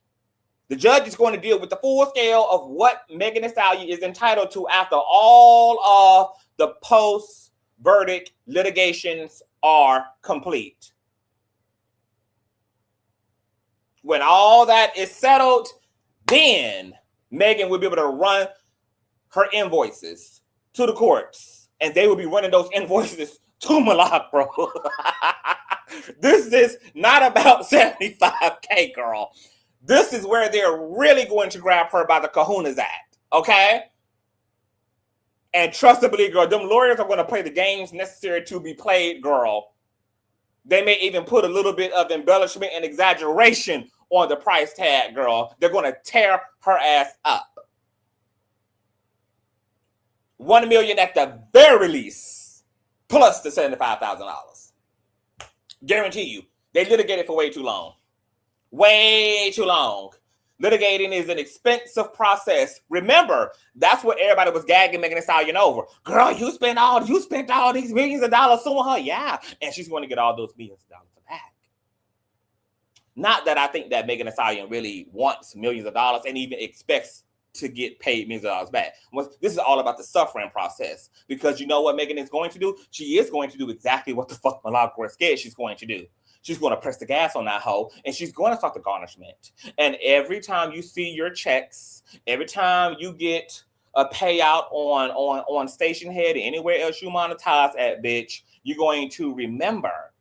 The judge is going to deal with the full scale of what Megan Thee Stallion is entitled to after all of the post-verdict litigations are complete. When all that is settled, then Megan will be able to run her invoices to the courts, and they will be running those invoices to Milagro. This is not about 75K, girl. This is where they're really going to grab her by the kahunas at, okay? And trust and believe, girl, them lawyers are going to play the games necessary to be played, girl. They may even put a little bit of embellishment and exaggeration on the price tag, girl. They're going to tear her ass up. $1 million at the very least, plus the $75,000. Guarantee you, they litigated for way too long. Way too long. Litigating is an expensive process. Remember, that's what everybody was gagging Megan Thee Stallion over. Girl, you spent all these millions of dollars suing her. Yeah. And she's going to get all those millions of dollars back. Not that I think that Megan Thee Stallion really wants millions of dollars and even expects to get paid millions of dollars back. This is all about the suffering process. Because you know what Megan is going to do? She is going to do exactly what the fuck Milagro is scared she's going to do. She's going to press the gas on that hoe, and she's going to start the garnishment. And every time you see your checks, every time you get a payout on Station Head or anywhere else you monetize at, bitch, you're going to remember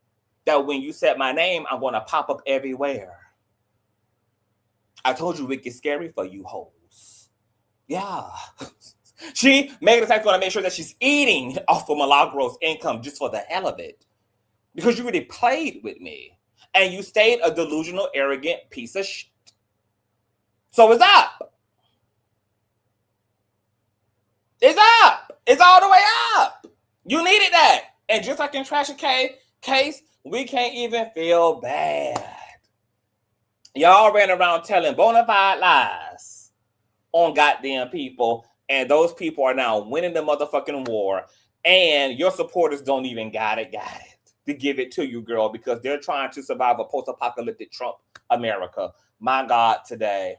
that when you said my name, I'm going to pop up everywhere. I told you it gets scary for you hoes. Yeah. Megan Thee Stallion's going to make sure that she's eating off of Milagro's income just for the hell of it. Because you really played with me. And you stayed a delusional, arrogant piece of shit. So it's up. It's up. It's all the way up. You needed that. And just like in Trashy K case, we can't even feel bad. Y'all ran around telling bona fide lies on goddamn people. And those people are now winning the motherfucking war. And your supporters don't even got it. To give it to you, girl, because they're trying to survive a post-apocalyptic Trump America. My God, today.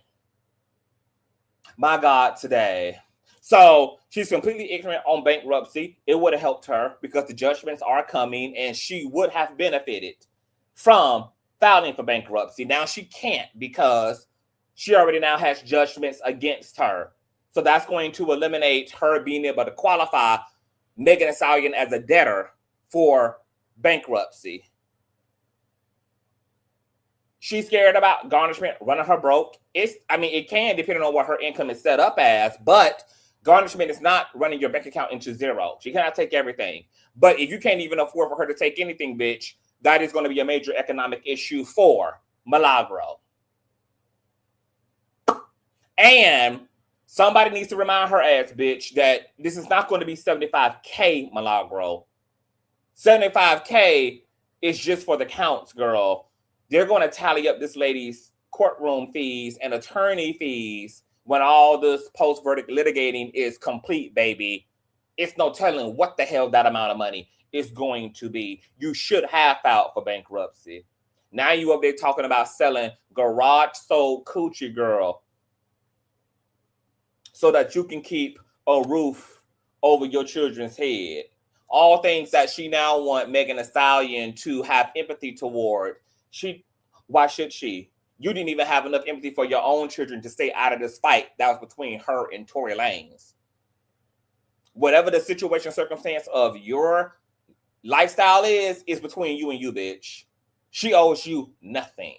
So she's completely ignorant on bankruptcy. It would have helped her because the judgments are coming and she would have benefited from filing for bankruptcy. Now she can't because she already now has judgments against her. So that's going to eliminate her being able to qualify Megan Thee Stallion as a debtor for bankruptcy. She's scared about garnishment running her broke. It can depending on what her income is set up as, but garnishment is not running your bank account into zero. She cannot take everything. But if you can't even afford for her to take anything, bitch, that is going to be a major economic issue for Milagro. And somebody needs to remind her ass, bitch, that this is not going to be 75K, Milagro. 75K is just for the counts, girl. They're going to tally up this lady's courtroom fees and attorney fees when all this post-verdict litigating is complete, baby. It's no telling what the hell that amount of money is going to be. You should have filed for bankruptcy. Now you up there talking about selling garage sold coochie, girl, so that you can keep a roof over your children's head. All things that she now want Megan Thee Stallion to have empathy toward. Why should she? You didn't even have enough empathy for your own children to stay out of this fight that was between her and Tory Lanez. Whatever the situation, circumstance of your lifestyle is between you and you, bitch. She owes you nothing.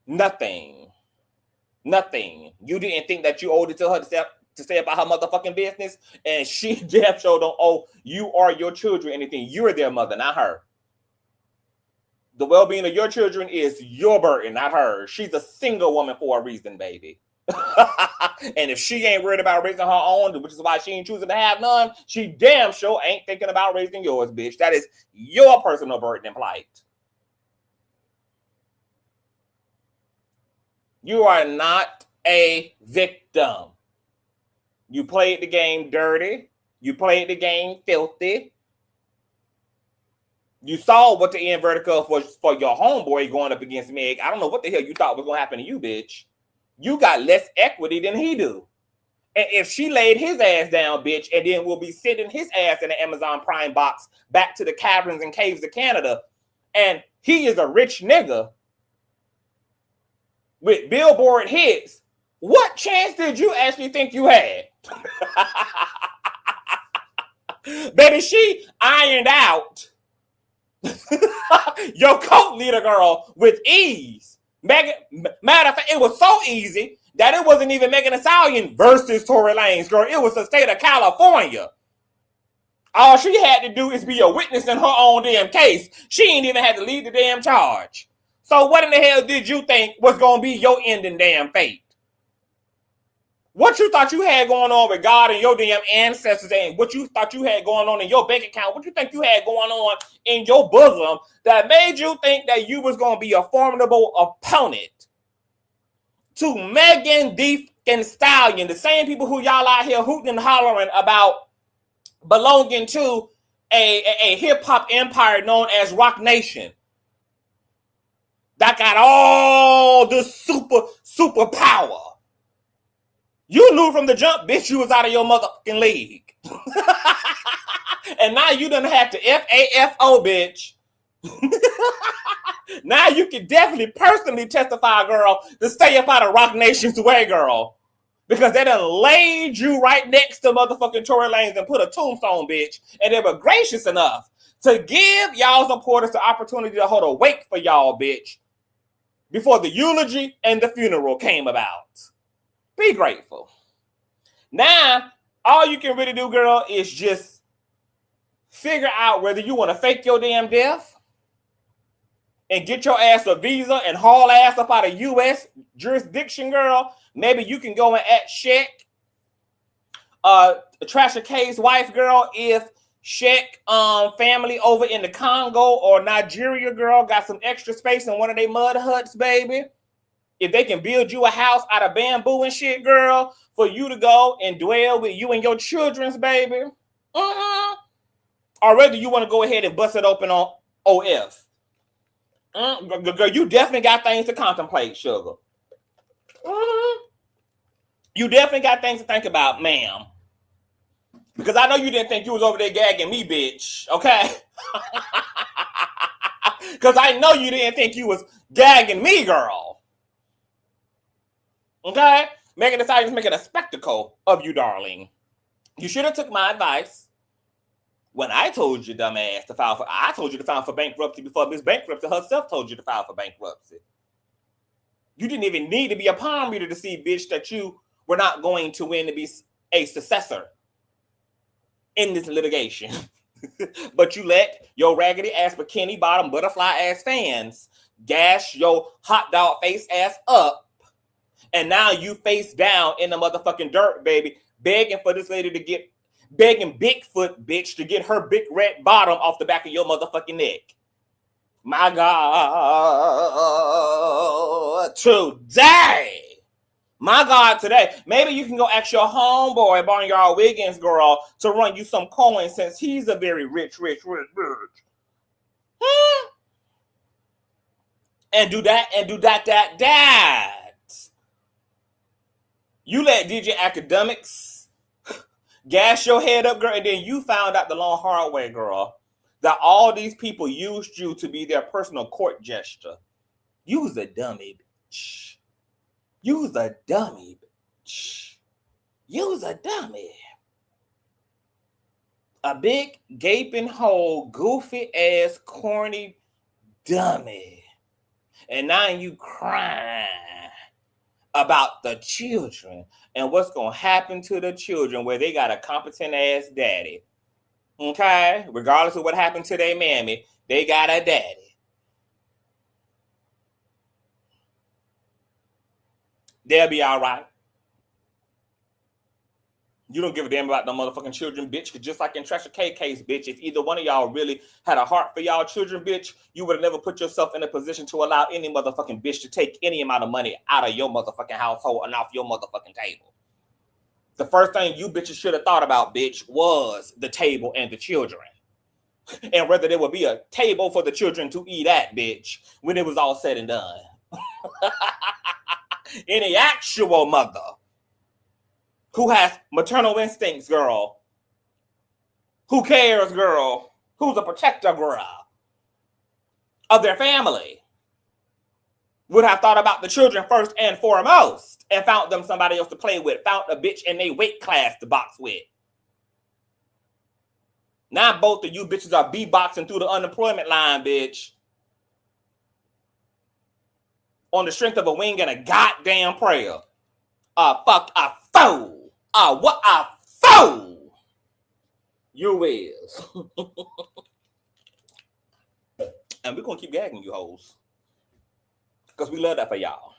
Nothing. You didn't think that you owed it to her to stay about her motherfucking business, and she damn sure don't owe you or your children anything. You're their mother, not her. The well-being of your children is your burden, not hers. She's a single woman for a reason, baby. And if she ain't worried about raising her own, which is why she ain't choosing to have none, she damn sure ain't thinking about raising yours, bitch. That is your personal burden and plight. You are not a victim. You played the game dirty. You played the game filthy. You saw what the end verdict was for your homeboy going up against Meg. I don't know what the hell you thought was going to happen to you, bitch. You got less equity than he do. And if she laid his ass down, bitch, and then we'll be sending his ass in the Amazon Prime box back to the caverns and caves of Canada, and he is a rich nigga, with Billboard hits, what chance did you actually think you had? Baby, she ironed out your cult leader girl with ease. Matter of fact, it was so easy that it wasn't even Megan Thee Stallion versus Tory Lanez, girl. It was the state of California. All she had to do is be a witness in her own damn case. She ain't even had to lead the damn charge. So what in the hell did you think was going to be your ending damn fate? What you thought you had going on with God and your damn ancestors and what you thought you had going on in your bank account, what you think you had going on in your bosom that made you think that you was going to be a formidable opponent to Megan Thee Stallion, the same people who y'all out here hooting and hollering about belonging to a hip-hop empire known as Rock Nation that got all the super power. You knew from the jump, bitch, you was out of your motherfucking league. And now you done have to FAFO, bitch. Now you can definitely personally testify, girl, to stay up out of Rock Nation's way, girl. Because they done laid you right next to motherfucking Tory Lanez and put a tombstone, bitch. And they were gracious enough to give y'all supporters the opportunity to hold a wake for y'all, bitch, before the eulogy and the funeral came about. Be grateful. Now, all you can really do, girl, is just figure out whether you want to fake your damn death and get your ass a visa and haul ass up out of U.S. jurisdiction, girl. Maybe you can go and at Sheck, Trasha K's wife, girl, if Sheck family over in the Congo or Nigeria, girl, got some extra space in one of their mud huts, baby. If they can build you a house out of bamboo and shit, girl, for you to go and dwell with you and your children's, baby. Or whether you want to go ahead and bust it open on OF. Girl, you definitely got things to contemplate, sugar. You definitely got things to think about, ma'am. Because I know you didn't think you was over there gagging me, bitch. Okay? Because I know you didn't think you was gagging me, girl. Okay? Megan Thee Stallion is making a spectacle of you, darling. You should have took my advice when I told you, dumbass, to file for... I told you to file for bankruptcy before Miss Bankruptcy herself told you to file for bankruptcy. You didn't even need to be a palm reader to see, bitch, that you were not going to win to be a successor in this litigation. But you let your raggedy ass bikini bottom butterfly ass fans gash your hot dog face ass up. And now you face down in the motherfucking dirt, baby, begging for this lady to get, begging Bigfoot, bitch, to get her big red bottom off the back of your motherfucking neck. My God, today. My God, today. Maybe you can go ask your homeboy, Barnyard Wiggins, girl, to run you some coins since he's a very rich bitch. And do that. You let DJ Academics gas your head up, girl, and then you found out the long hard way, girl, that all these people used you to be their personal court gesture. You was a dummy, bitch. You was a dummy, bitch. You was a dummy. A big, gaping hole, goofy ass, corny dummy. And now you crying about the children and what's going to happen to the children where they got a competent ass daddy. Okay? Regardless of what happened to their mammy, they got a daddy. They'll be all right. You don't give a damn about the motherfucking children, bitch. Because just like in Trasha K case, bitch, if either one of y'all really had a heart for y'all children, bitch, you would have never put yourself in a position to allow any motherfucking bitch to take any amount of money out of your motherfucking household and off your motherfucking table. The first thing you bitches should have thought about, bitch, was the table and the children. And whether there would be a table for the children to eat at, bitch, when it was all said and done. Any actual mother who has maternal instincts, girl, who cares, girl, who's a protector, girl, of their family, would have thought about the children first and foremost and found them somebody else to play with, found a bitch in their weight class to box with. Now both of you bitches are B-boxing through the unemployment line, bitch. On the strength of a wing and a goddamn prayer. Fuck a fool. What a fool you is. And we're going to keep gagging you hoes. Because we love that for y'all.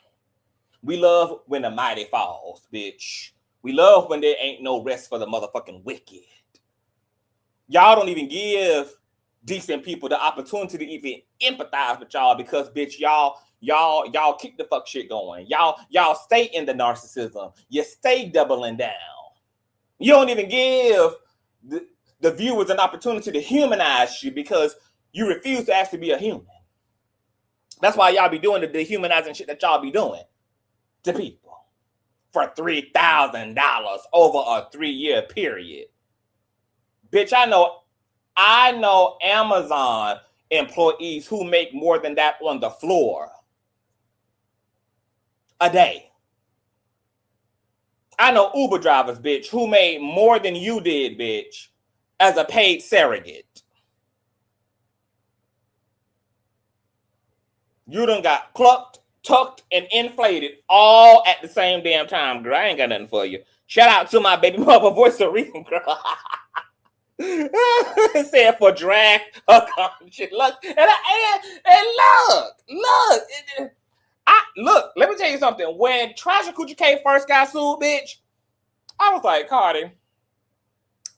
We love when the mighty falls, bitch. We love when there ain't no rest for the motherfucking wicked. Y'all don't even give decent people the opportunity to even empathize with y'all because, bitch, y'all keep the fuck shit going. Y'all stay in the narcissism. You stay doubling down. You don't even give the viewers an opportunity to humanize you because you refuse to actually be a human. That's why y'all be doing the dehumanizing shit that y'all be doing to people for $3,000 over a 3-year period. Bitch, I know Amazon employees who make more than that on the floor a day. I know Uber drivers, bitch, who made more than you did, bitch, as a paid surrogate. You done got clucked, tucked, and inflated all at the same damn time, girl. I ain't got nothing for you. Shout out to my baby mother, voice of reason, girl. Said for drag a shit. Look, and look. Let me tell you something. When Trasha Coochie K first got sued, bitch, I was like, Cardi,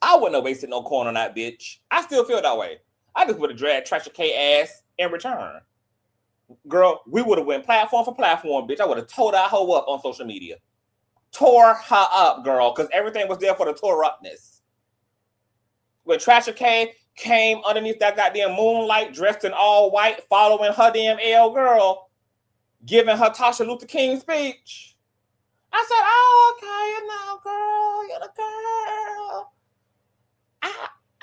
I wouldn't have wasted no corn on that bitch. I still feel that way. I just would have dragged Trasha K ass in return. Girl, we would have went platform for platform, bitch. I would have tore that hoe up on social media. Tore her up, girl, because everything was there for the tore upness. When Trasha K came underneath that goddamn moonlight, dressed in all white, following her damn L, girl, giving her Tasha Luther King speech, I said, oh, okay, you know, girl, you're the girl.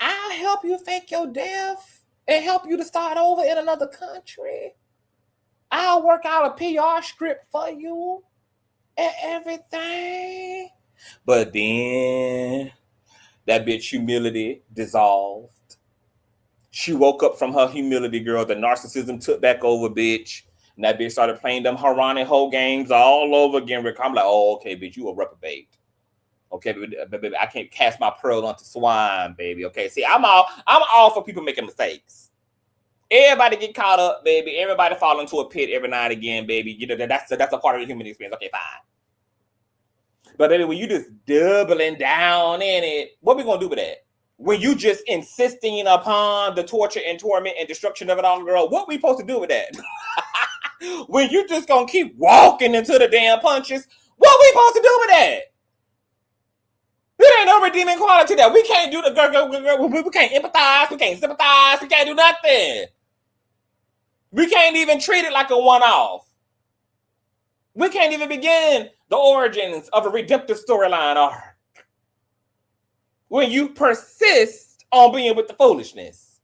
I'll help you fake your death and help you to start over in another country. I'll work out a PR script for you and everything. But then that bitch humility dissolved. She woke up from her humility, girl. The narcissism took back over, bitch. And that bitch started playing them Harani hoe games all over again. I'm like, oh, okay, bitch, you a reprobate. Okay, baby, I can't cast my pearl onto swine, baby. Okay, see, I'm all for people making mistakes. Everybody get caught up, baby. Everybody fall into a pit every now and again, baby. You know, that's a part of the human experience. Okay, fine. But baby, when you just doubling down in it, what we gonna do with that? When you just insisting upon the torture and torment and destruction of it all, girl, what we supposed to do with that? When you just gonna keep walking into the damn punches, what we supposed to do with that? There ain't no redeeming quality that we can't do. We can't empathize. We can't sympathize. We can't do nothing. We can't even treat it like a one-off. We can't even begin the origins of a redemptive storyline arc when you persist on being with the foolishness.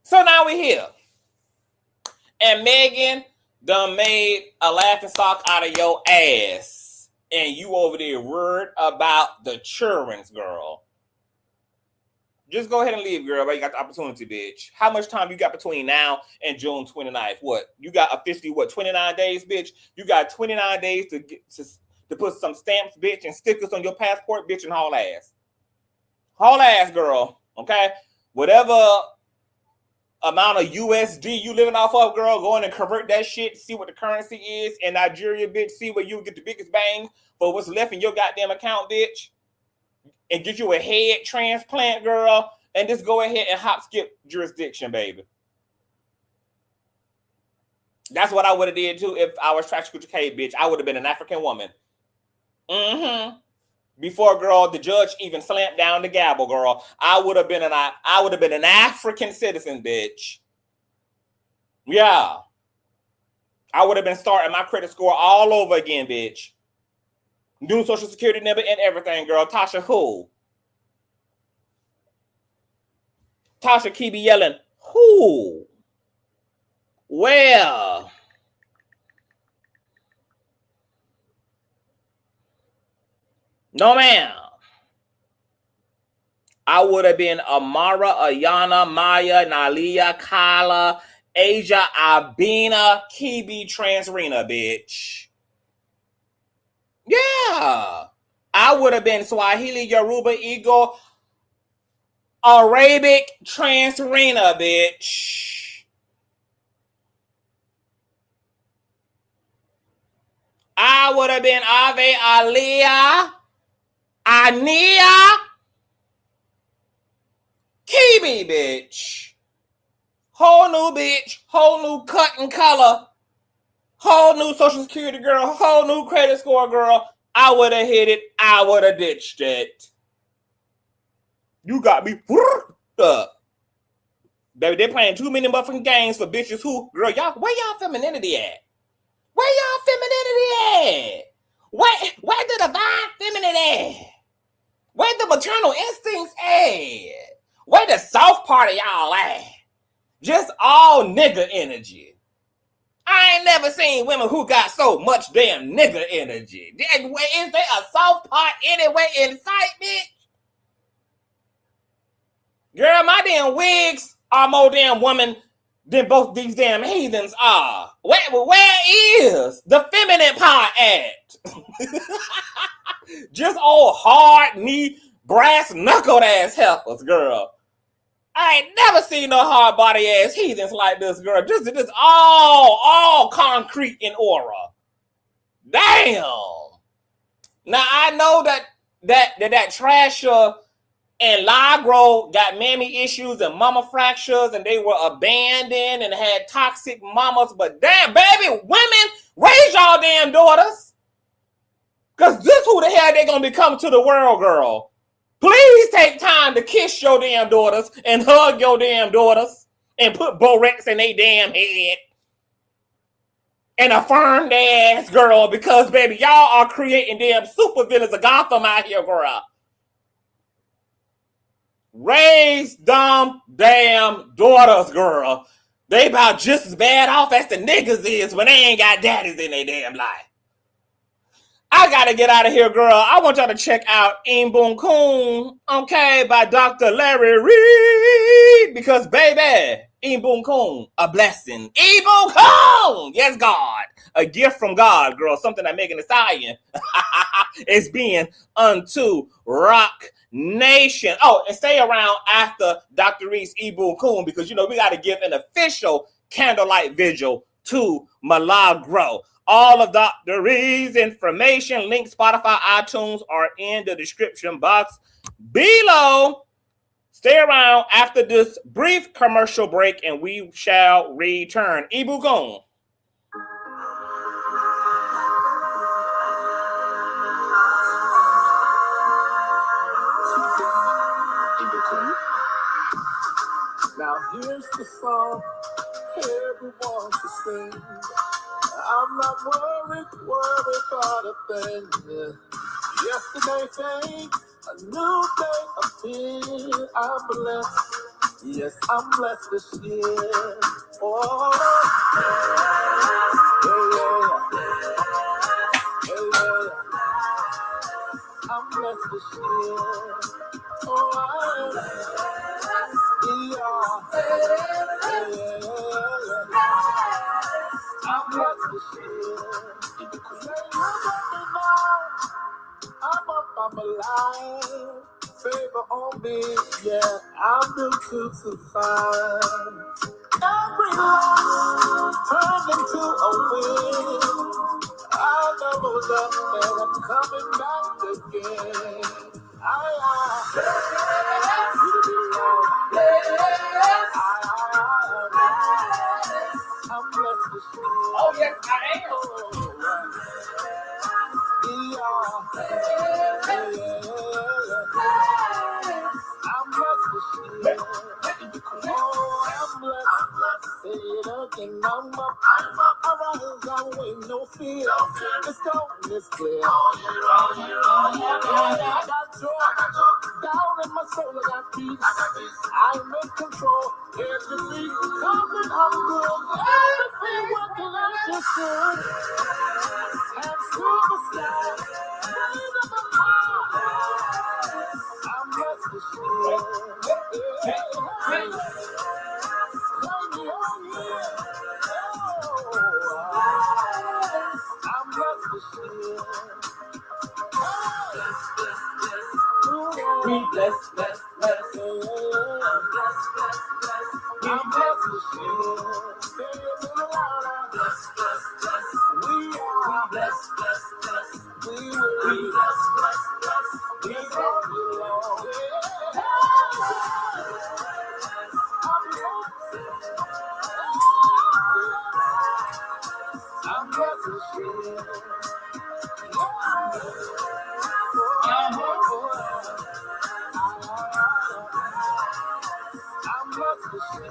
So now we're here. And Megan done made a laughing stock out of your ass. And you over there worried about the children's, girl. Just go ahead and leave, girl, but you got the opportunity, bitch. How much time you got between now and June 29th? What? You got officially, 29 days, bitch? You got 29 days to put some stamps, bitch, and stickers on your passport, bitch, and haul ass. Haul ass, girl, okay? Whatever amount of USD you living off of, girl, go in and convert that shit, see what the currency is in Nigeria, bitch, see where you get the biggest bang for what's left in your goddamn account, bitch. And get you a head transplant, girl, and just go ahead and hop skip jurisdiction, baby. That's what I would have did too if I was Trasha Coochie K, bitch. I would have been an African woman. Before, girl, the judge even slammed down the gavel, girl. I would have been an African citizen, bitch. Yeah. I would have been starting my credit score all over again, bitch. New social security number and everything, girl. Tasha who? Tasha keep yelling, who? Well, No, ma'am. I would have been Amara, Ayana, Maya, Nalia, Kyla, Asia, Albina, Kibi, Transrena, bitch. Yeah. I would have been Swahili, Yoruba, Igbo, Arabic, Transrena, bitch. I would have been Ave, Aliyah, Ania, Kibi, bitch. Whole new bitch, whole new cut and color, whole new social security girl, whole new credit score girl. I would have hit it. I would have ditched it. You got me up. Baby, they're playing too many motherfucking games for bitches who, girl, y'all, where y'all femininity at? Where y'all femininity at? Where the divine feminine at? Where the maternal instincts at? Where the soft part of y'all at? Just all nigga energy. I ain't never seen women who got so much damn nigga energy. Is there a soft part anywhere in sight, bitch? Girl, my damn wigs are more damn woman than both these damn heathens are. Where is the feminine part at? Just old hard knee, brass knuckled ass heifers, girl. I ain't never seen no hard body ass heathens like this, girl. Just all concrete in aura. Damn. Now I know that Trasher and Milagro got mammy issues and mama fractures, and they were abandoned and had toxic mamas. But damn, baby, women, raise y'all damn daughters. Cause this who the hell they gonna become to the world, girl. Please take time to kiss your damn daughters and hug your damn daughters and put Borex in their damn head and affirm their ass, girl, because, baby, y'all are creating damn super villains of Gotham out here, girl. Raise them damn daughters, girl. They about just as bad off as the niggas is when they ain't got daddies in their damn life. I gotta get out of here, girl. I want y'all to check out Boom Coon, okay, by Dr. Larry Reed, because, baby, Boom Coon, a blessing. Boom Coon, yes, God, a gift from God, girl, something that Megan Thee Stallion is being unto Rock Nation. Oh, and stay around after Dr. Reed's Boom Coon, because, you know, we got to give an official candlelight vigil to Milagro. All of Dr. Reed's information, link, Spotify, iTunes are in the description box below. Stay around after this brief commercial break and we shall return. Ibu Gong. Now here's the song everyone to sing. I'm not worried about a thing. Yesterday came, a new day appeared. I'm blessed. Yes, I'm blessed this year. Oh, yeah. I'm blessed this year. Oh, I'm blessed this year. I'm up, I'm alive. Favor on me, yeah, I'm due to survive. Every loss turned into a win. I leveled up and I'm coming back again. I'm blessed this year. Oh, yes, I am. I'm blessed this year. Oh, I'm blessed. Say it again. I'm up. I rise, I win, no fear. It's going, it's clear. I got joy. Down in my soul, I got peace. I'm in control. Everything coming, I'm good. Everything working out just good. Hands to the sky. Raise up a high. We blessed, blessed, blessed. I'm blessed with you. Blessed, blessed, blessed. We blessed, blessed, blessed. We blessed, blessed, blessed. We love you, Lord. I'm blessed with you. I'm blessed with you.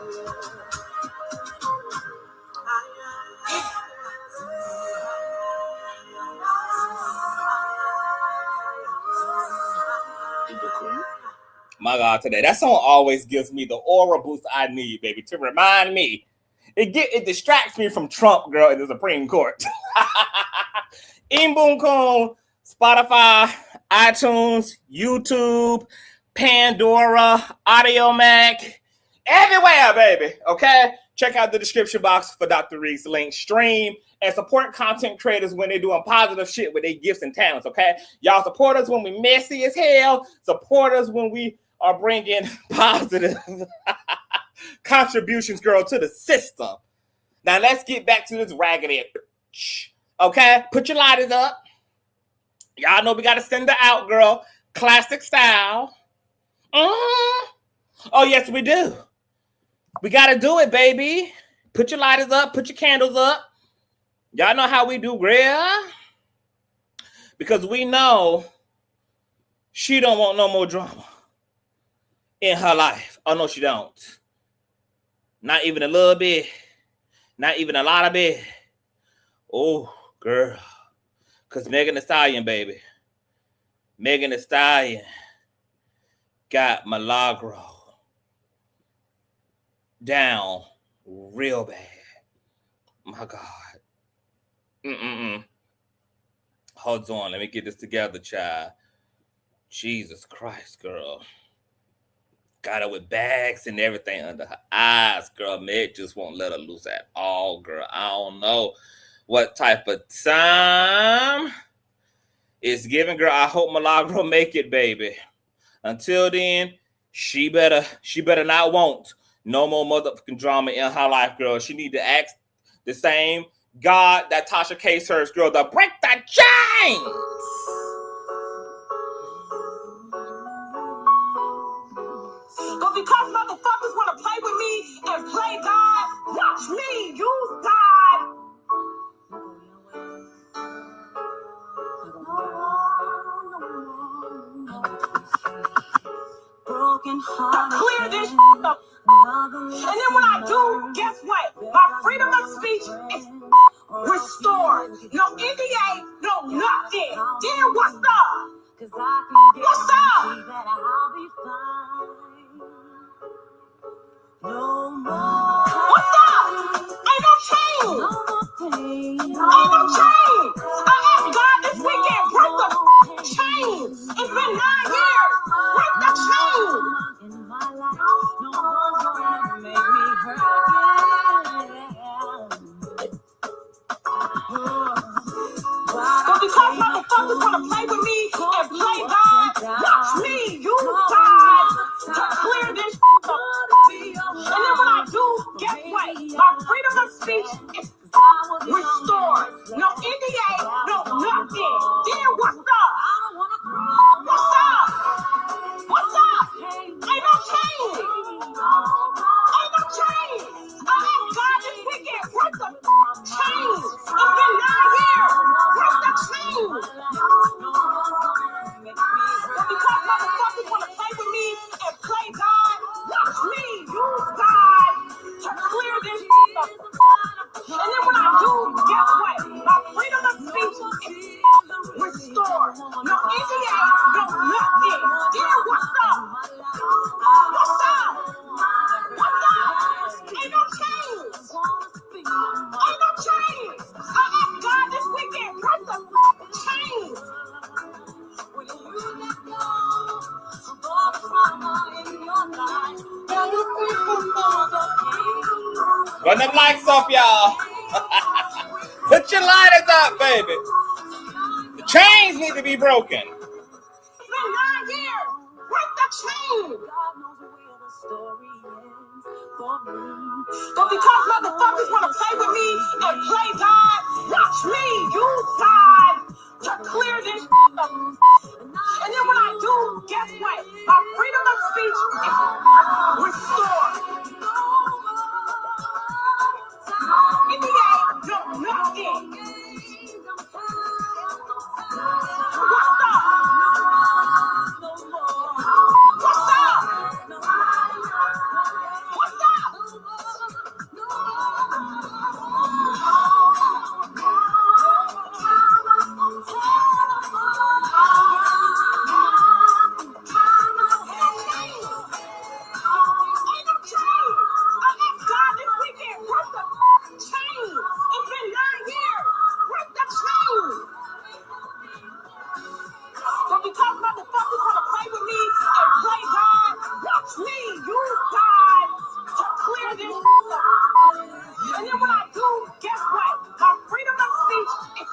My God, today that song always gives me the aura boost I need, baby, to remind me. It distracts me from Trump, girl, in the Supreme Court. Boom, Spotify, iTunes, YouTube, Pandora, Audio Mac, everywhere, baby. Okay, check out the description box for Dr. Reed's link. Stream and support content creators when they're doing positive shit with their gifts and talents. Okay, y'all support us when we messy as hell. Support us when we are bringing positive contributions, girl, to the system. Now let's get back to this raggedy. Okay, put your lighters up. Y'all know we gotta send her out, girl. Classic style. Oh yes, we do. We gotta do it, baby. Put your lighters up. Put your candles up. Y'all know how we do, girl. Because we know she don't want no more drama in her life. Oh no, she don't. Not even a little bit. Not even a lot of it. Oh, girl. Because Megan Thee Stallion, baby. Megan Thee Stallion got Milagro down real bad. My God. Hold on. Let me get this together, child. Jesus Christ, girl. Got her with bags and everything under her eyes, girl. Meg just won't let her loose at all, girl. I don't know what type of time it's giving, girl. I hope Milagro make it, baby. Until then, she better not want no more motherfucking drama in her life, girl. She need to ask the same God that Tasha K serves, girl, to break the chains. But because motherfuckers want to play with me and play God, watch me use God. Broken heart. Clear this up. And then when I do, guess what? My freedom of speech is restored. No NDA, no nothing. Then what's up? What's up? No more. What's up? Ain't no change. Ain't no change. I asked God this weekend, break the chains. It's been 9 years. Break the chains. No one's gonna make me hurt again. But because motherfuckers wanna play with me and play God, watch me use God to clear this up. And then when I do, guess what? My freedom of speech is restored. No NDA, no nothing. Then what's up? What's up? What's up? Ain't no change. Ain't no change. I asked God this weekend, break the chains. It's been 9 years. Break the chains. But because motherfuckers want to play with me and play God, watch me use God to clear this up. And then when I do, guess what? My freedom of speech is restored. No NDA, no nothing. Then what's up? What's up? What's up? Ain't no change. Ain't no change. I asked God this weekend, break the chains. When you let go of all the trauma in your life, now you free from all the pain. Run them lights up, y'all. Put your lighters up, baby. Chains need to be broken. It's been 9 years. Break the chain. But because motherfuckers want to play with me and play God, watch me use God to clear this up. And then when I do, guess what? My freedom of speech is restored. NBA, no nothing. What's up? What's up? What's up? But because motherfuckers want to play with me and play God, watch me use God to clear this up. And then when I do, guess what? My freedom of speech is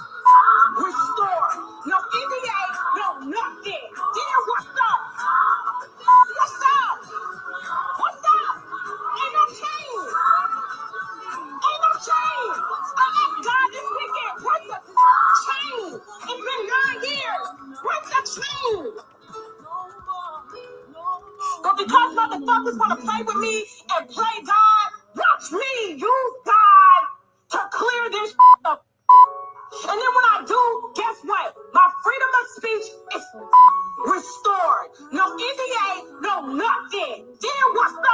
restored. No NDA, no nothing. Then what's up? What's up? What's up? Ain't no change. Ain't no change. I asked God this weekend, break the chain. It's been 9 years. Break the chain. But because motherfuckers want to play with me and play God, watch me use God to clear this up. And then when I do, guess what? My freedom of speech is restored. No NDA, no nothing. Then what's up?